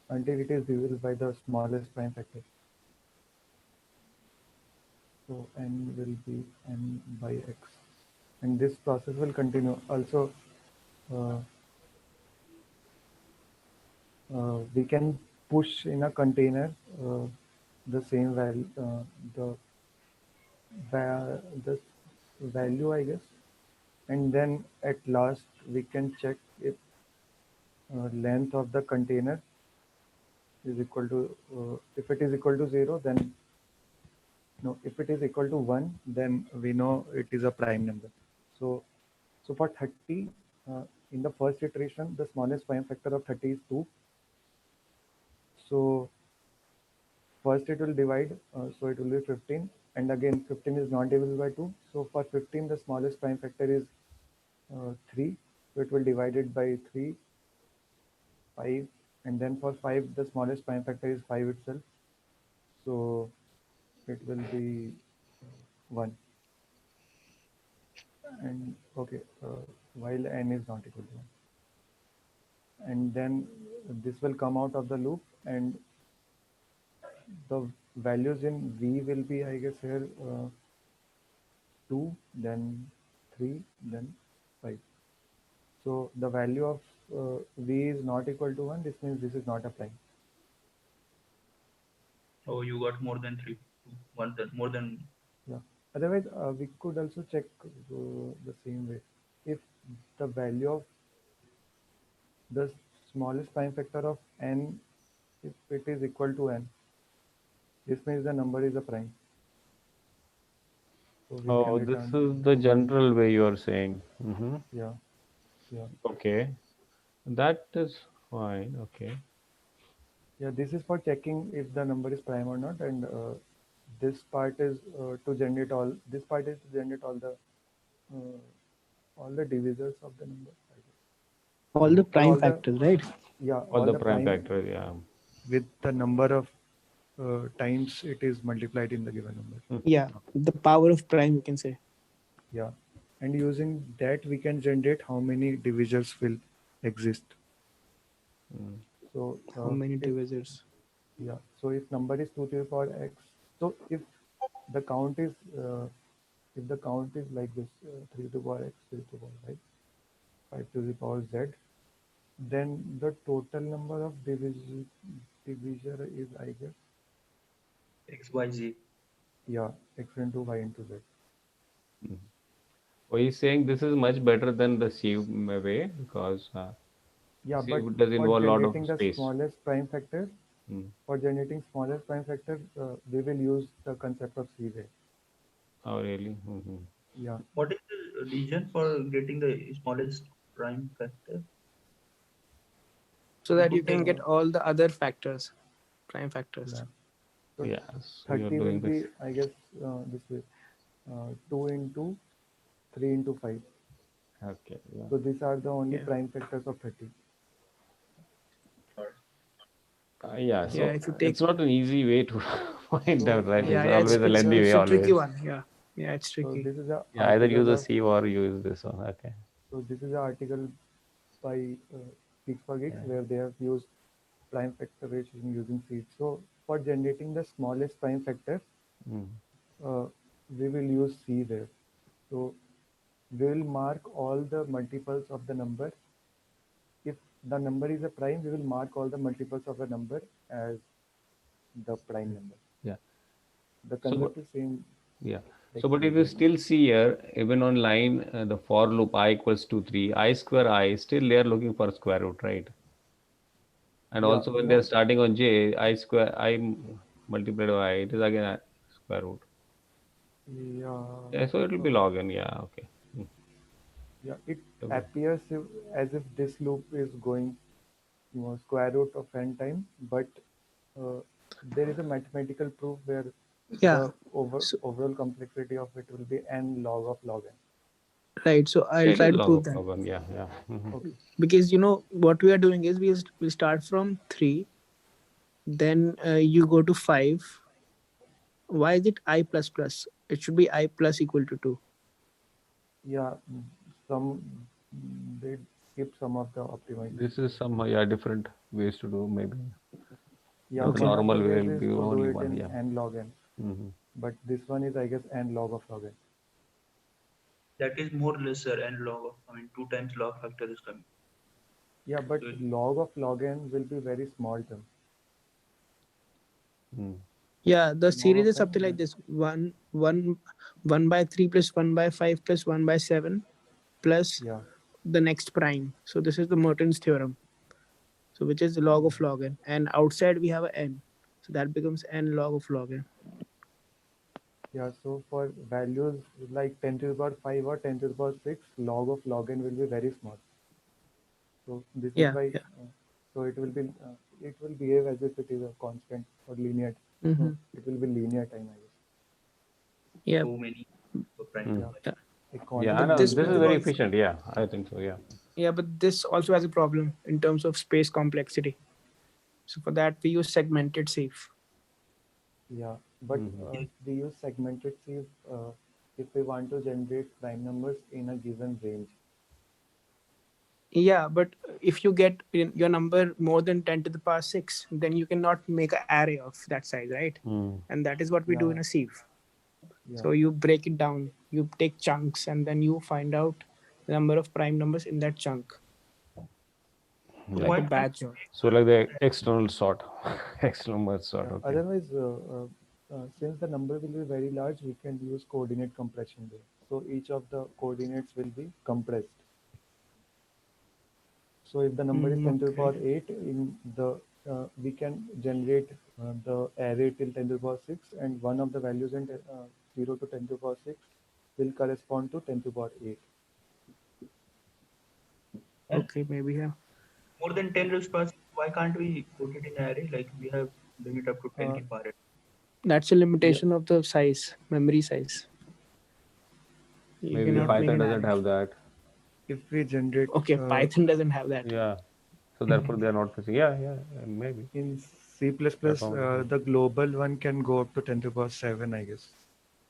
until it is divisible by the smallest prime factor. So n will be n by x. And this process will continue. Also, we can push in a container the same value, the value, I guess. And then at last, we can check if length of the container is equal to, if it is equal to 0, then no, if it is equal to 1, then we know it is a prime number. So for 30, in the first iteration, the smallest prime factor of 30 is 2. So first it will divide, so it will be 15. And again, 15 is not divisible by 2. So for 15, the smallest prime factor is 3. So it will divide it by 3, 5. And then for 5, the smallest prime factor is 5 itself. So it will be 1. And okay, while n is not equal to 1. And then this will come out of the loop, and the values in v will be, I guess, here 2, then 3, then 5. So the value of v is not equal to 1. This means this is not a prime. Oh, you got more than 3. More than. Yeah. Otherwise, we could also check the same way. If the value of the smallest prime factor of n, if it is equal to n, this means the number is a prime. So we Oh, can this return. is the general way you are saying. Yeah. Yeah. Okay, that is fine. Okay. Yeah, this is for checking if the number is prime or not, and this part is to generate all. This part is to generate all the divisors of the number. All the Or prime all the, factors, right? yeah, All the prime factor, yeah. with the number of times it is multiplied in the given number. Yeah, the power of prime, you can say. Yeah, and using that we can generate how many divisors will exist. So How many divisors? Yeah, so if number is 2 to the power x, so if the count is like this, 3 to the power x, 3 to the power y, 5 to the power z, then the total number of divisor is, I guess, X, Y, Z. yeah, x into y into z. So he's saying this is much better than the sieve way because Yeah, but sieve does for involve a lot of generating the space. smallest prime factor, for generating smallest prime factor, we will use the concept of sieve. Oh, really? Yeah. What is the reason for getting the smallest prime factor? So that you can get all the other factors, prime factors. Yeah. So Yes, 30 will be, I guess, this way, 2 into 3 into 5. Okay. Yeah. So these are the only prime factors of 30. Yeah, so if you take, it's not an easy way to find out, right? Yeah, It's always a lengthy way. it's a Always. tricky one. Yeah, it's So tricky. this is a Yeah, either use a sieve or use this one. Okay. So this is an article by Geeks for Geeks where they have used prime factorization using sieve. So for generating the smallest prime factor, we will use sieve there. So we will mark all the multiples of the number. If the number is a prime, we will mark all the multiples of the number as the prime number. Yeah. The concept is same. Yeah. like So, but if you still see here, even on line, the for loop I equals to 3, I square I, still they are looking for square root, right? And Yeah, also when they're starting on j, I square, multiplied by I, it is again a square root. Yeah, Yeah, so it will be log n, yeah, okay. yeah. It Okay. appears as if this loop is going square root of n time, but there is a mathematical proof where Yeah. the So, overall complexity of it will be n log of log n. right. So Yeah, I'll it try is to log prove of that. log n, yeah, yeah. Mhm. Okay. Because what we are doing is we'll start from 3, then you go to 5. Why is it I plus plus? It should be I plus equal to 2. Yeah, some they skip some of the optimization. This is some, yeah, different ways to do maybe. Yeah, The Okay. one of the normal way ways will is be to do only it one, in yeah. n log n, Mhm. but this one is, I guess, n log of log n. That is more lesser and log of, 2 times log factor is coming. Yeah, but So log of log n will be very small term. Mm. Yeah, the Log series of is something n, like this: 1 by 3 plus 1 by 5 plus 1 by 7 plus yeah, the next prime. So this is the Merton's theorem. So which is the log of log n, and outside we have a n. So that becomes n log of log n. yeah. So for values like 10 to the power 5 or 10 to the power 6, log of log n will be very small. So this is Yeah, why. yeah. So it will behave as if it is a constant or linear. Mm-hmm. No, it will be linear time, I guess. Yeah, so many prime. Mm. Yeah, yeah. a Yeah, constant no, this this is linear very time. was efficient. Yeah, I think so. Yeah. yeah, but this also has a problem in terms of space complexity. So for that we use segmented sieve. Yeah, but Mhm. we use segmented sieve if we want to generate prime numbers in a given range. Yeah, but if you get your number more than 10 to the power 6, then you cannot make an array of that size, right? Mm. And that is what we do Yeah, in a sieve. yeah, So you break it down, you take chunks, and then you find out the number of prime numbers in that chunk, So like a why can't badge. Or So like the external sort, external merge sort. yeah. Okay. Otherwise, since the number will be very large, we can use coordinate compression there. So each of the coordinates will be compressed. So if the number is 10 to the okay. power 8, in the we can generate the array till 10 to the power 6, and one of the values in 0 to 10 to the power 6 will correspond to 10 to the power 8. Okay, maybe yeah. more than 10 responses? Why can't we put it in array? Like we have limit up to 10 Uh, ki power 8. That's a limitation of the size, memory size. You Maybe cannot make Python an doesn't array. have that. If we generate Okay, Python doesn't have that. Yeah. So therefore they are not fishing. Yeah, yeah, maybe. in C++, Performance. the global one can go up to 10 to the power 7, I guess.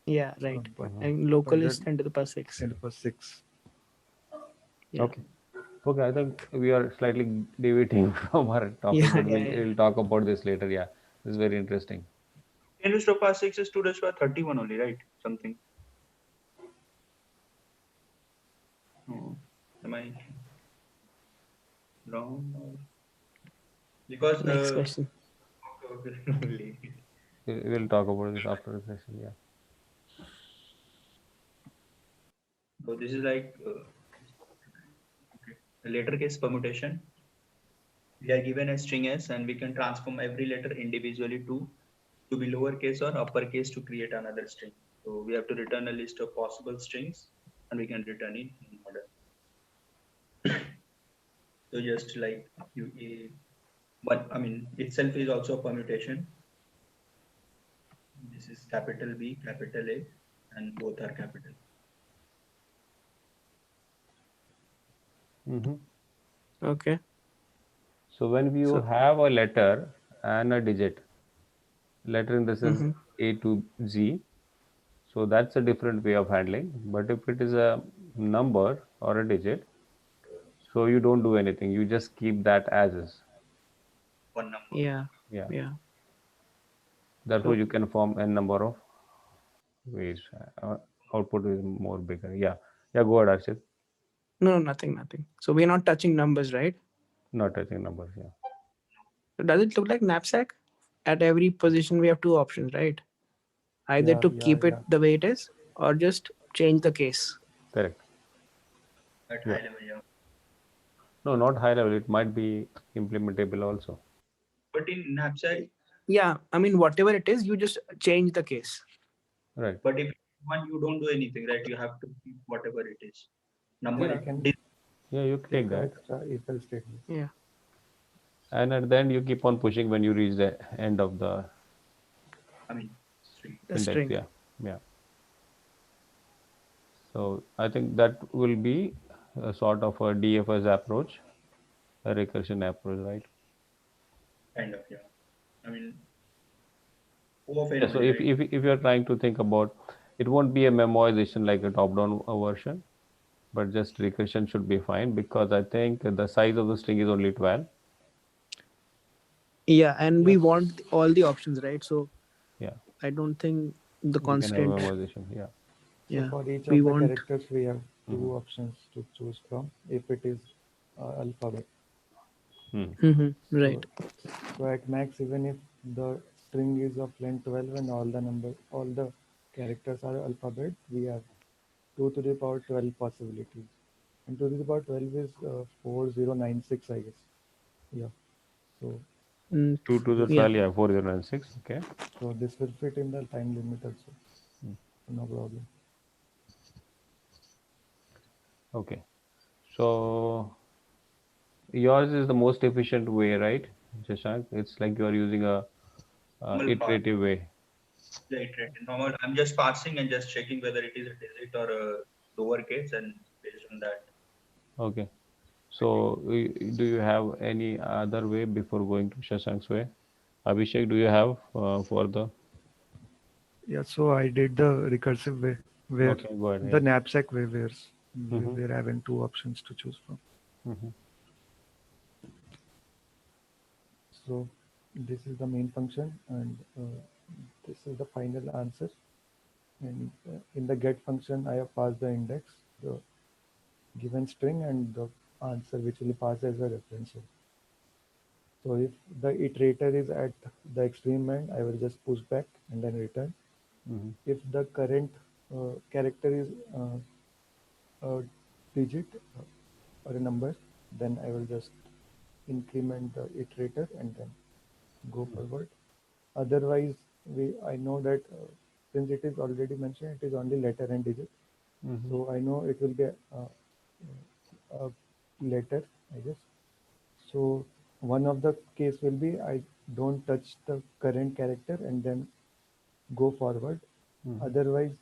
Yeah, right. But And local is that 10 to the power 6. 10 to the power 6. Yeah. Okay. Okay, I think we are slightly deviating from our topic, Yeah, but yeah, yeah. we'll talk about this later. Yeah, this is very interesting. 10 raised to the power 6 is 2 raised to the power 31 only, right? Something. Oh, am I wrong? Because Next question. okay. We'll talk about this after the session. Yeah. So this is like a letter case permutation. We are given a string S and we can transform every letter individually to be lowercase or uppercase to create another string. So we have to return a list of possible strings and we can return it in order. So just like but I mean itself is also a permutation. This is capital B, capital A, and both are capital. Mm-hmm. Okay. So when you So- have a letter and a digit, letter in this is A to Z, so that's a different way of handling. But if it is a number or a digit, so you don't do anything. You just keep that as is. One number. Yeah. Yeah. Yeah. Therefore, So- you can form n number of ways. Output is more bigger. Yeah. Yeah. Go ahead, Arshit. No, nothing. So we're not touching numbers, right? Not touching numbers. Yeah. So does it look like knapsack? At every position we have two options, right? either Yeah, to yeah, keep it yeah. the way it is or just change the case. Correct. At Yeah. high level, yeah. No, not high level. It might be implementable also. But in knapsack, Yeah, I mean, whatever it is, you just change the case. Right. but if one you don't do anything, right? You have to keep whatever it is. Number Yeah, it can Yeah, you can take take an that. extra if else statement. Yeah. And at the end, you keep on pushing when you reach the end of the I mean, string. The index. string. Yeah. Yeah. So I think that will be a sort of a DFS approach, a recursion approach, right? Kind of, yeah. I mean, O of n Yeah, so only, if, right? if you're trying to think about, it won't be a memoization like a top-down version, but just recursion should be fine because I think the size of the string is only 12. Yeah, and we Yes. want all the options, right? So Yeah, I don't think the we can have a constant. memoization. Yeah. So Yeah, for each we of the want. characters, we have two Mhm. options to choose from if it is alphabet. Hmm. Right. So at max, even if the string is of length 12 and all the characters are alphabet, we have 2 to the power 12 possibilities. And 2 to the power 12 is 4096, I guess. Yeah. So, Mm, 2 to the this, yeah. 12, yeah, 4096. Okay. so this will fit in the time limit also. Hmm. No problem. Okay. So yours is the most efficient way, right, Shashank? It's like you are using a Normal part. iterative way. Yeah, iterative. Normal. I'm just parsing and just checking whether it is a digit or a lowercase, and based on that. Okay. So do you have any other way before going to Shashank's way? Abhishek, do you have for the? Yeah, so I did the recursive way where Okay, go ahead. the knapsack way where Mhm. we're having two options to choose from. Mhm. So this is the main function and this is the final answer. And in the get function, I have passed the index, the given string and the answer which will be passed as a reference. So if the iterator is at the extreme end, I will just push back and then return. Mhm. If the current character is a digit or a number, then I will just increment the iterator and then go forward. Otherwise, I know that since it is already mentioned, it is only letter and digit. Mhm. So I know it will be a letter, I guess. So one of the case will be I don't touch the current character and then go forward. Mhm. Otherwise,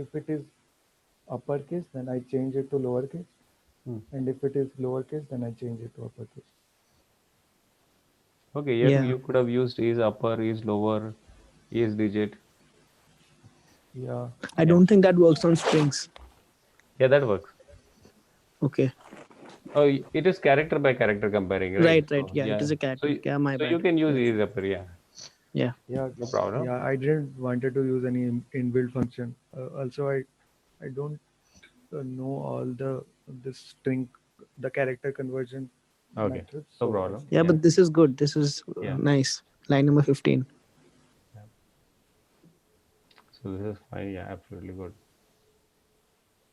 if it is uppercase, then I change it to lowercase. Mm. And if it is lowercase, then I change it to uppercase. Okay, yeah, Yeah. you could have used is upper, is lower, is digit. Yeah, I Yeah, don't think that works on strings. yeah, that works. Okay. Oh, it is character by character comparing, right? Right. So Yeah, it yeah, is a so character. Yeah, my so you bad. can use Yeah. is upper, yeah, Yeah. yeah, no problem. yeah. I didn't wanted to use any inbuilt function. Also, I don't know all the string, the character conversion Okay, methods. no So problem. Yeah, Yeah, but this is good. This is yeah, nice. Line number 15. yeah. So this is fine. Yeah, absolutely good.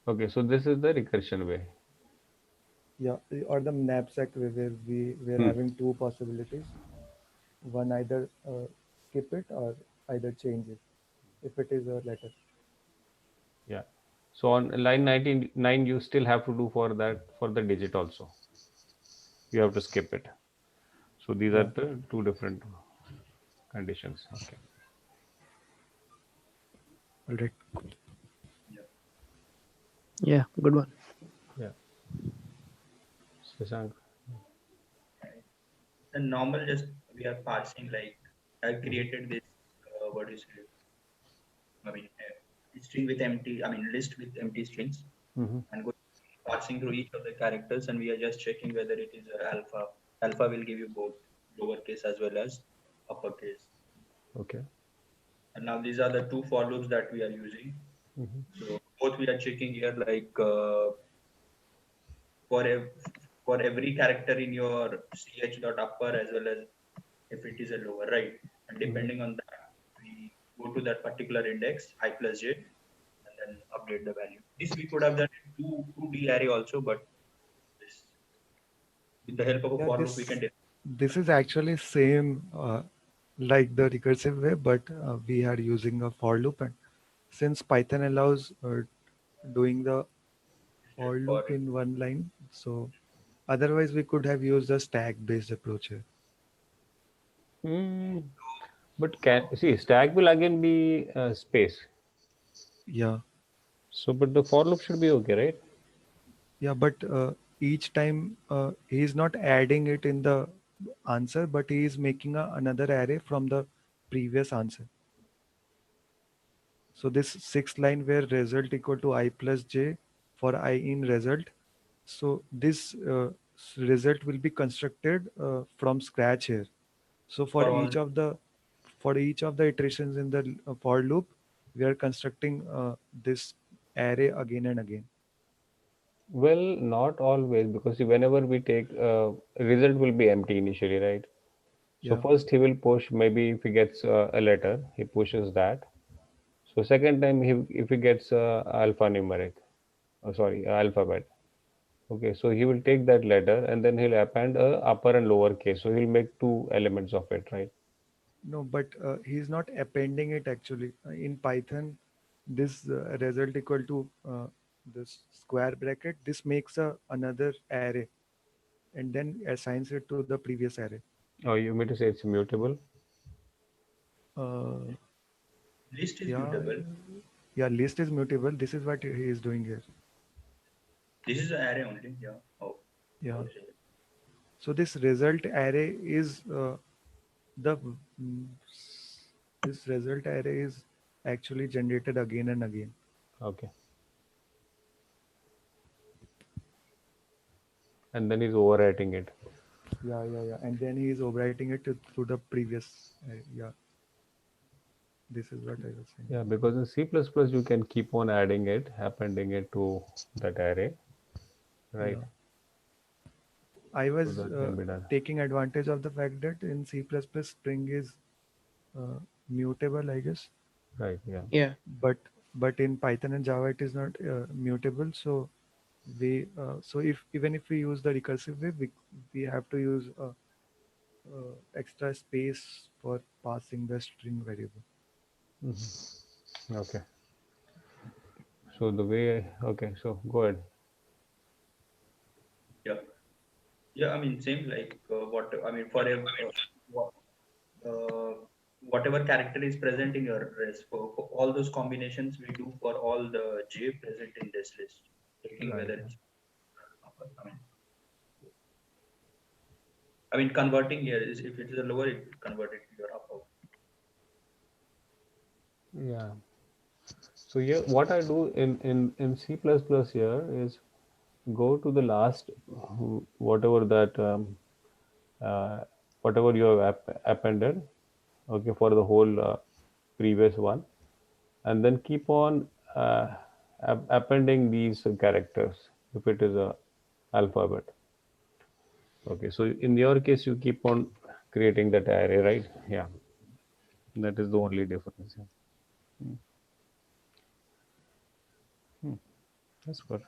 Okay, so this is the recursion way. yeah, or the knapsack way where we're Hmm. having two possibilities. One either skip it or either change it if it is a letter. Yeah. So on line 99, you still have to do for that for the digit also. You have to skip it. So these are Yeah, the two different conditions. Okay. all right. Yeah, good one. Yeah. Shashank. And normal, just we are parsing, like I created this, what is it? I mean, string with empty, I mean, list with empty strings, Mm-hmm. and go parsing through each of the characters, and we are just checking whether it is alpha. Alpha will give you both lowercase as well as uppercase. Okay. And now these are the two for loops that we are using. Mm-hmm. So both we are checking here, like for for every character in your ch dot upper as well as if it is a lower, right? And Mm-hmm. depending on that, we go to that particular index I plus j and then update the value. This we could have done in 2D array also, but this, with the help of a Yeah, for loop, we can. this is actually same like the recursive way, but we are using a for loop, and since Python allows doing the for loop in one line, so otherwise we could have used a stack based approach here. But can see stack will again be space. Yeah. So, but the for loop should be okay, right? Yeah, but each time he is not adding it in the answer, but he is making another array from the previous answer. So this sixth line where result equal to I plus j for I in result. So this result will be constructed from scratch here. So For all- for each of the iterations in the for loop, we are constructing this array again and again. Well, not always, because see, whenever we take result will be empty initially, right? So Yeah. first he will push, maybe if he gets a letter, he pushes that. So second time, if he gets alphanumeric, sorry, alphabet. Okay, so he will take that letter and then he'll append a upper and lower case. So he'll make two elements of it, right? No, but he's not appending it actually. In Python, this result equal to this square bracket. This makes another array and then assigns it to the previous array. Oh, you mean to say it's mutable? Uh, list is yeah, mutable. yeah. List is mutable. This is what he is doing here. This is an array only. Yeah. Oh. Yeah. Okay. So this result array is the mm, this result array is actually generated again and again. Okay. And then he's overwriting it. Yeah, yeah, yeah. And then he is overwriting it to the previous. Yeah. This is what I was saying. Yeah, because in C++ you can keep on adding it, appending it to that array, right? Yeah. I was that can be done. taking advantage of the fact that in C++ string is mutable, I guess. Right. Yeah. Yeah. But in Python and Java it is not mutable. So we so if even if we use the recursive way, we have to use extra space for passing the string variable. Okay. So the way, okay, so go ahead. Yeah. Yeah. I mean, same like what I mean for a whatever character is present in your res, for all those combinations we do for all the j present in this list, checking Right, whether yeah. it's. I mean, converting here is if it is a lower, it convert it to your upper. Yeah. So here, what I do in C++ here is go to the last, whatever that, whatever you have appended, okay, for the whole previous one, and then keep on appending these characters if it is a alphabet. Okay, so in your case, you keep on creating that array, right? Yeah, that is the only difference. That's good.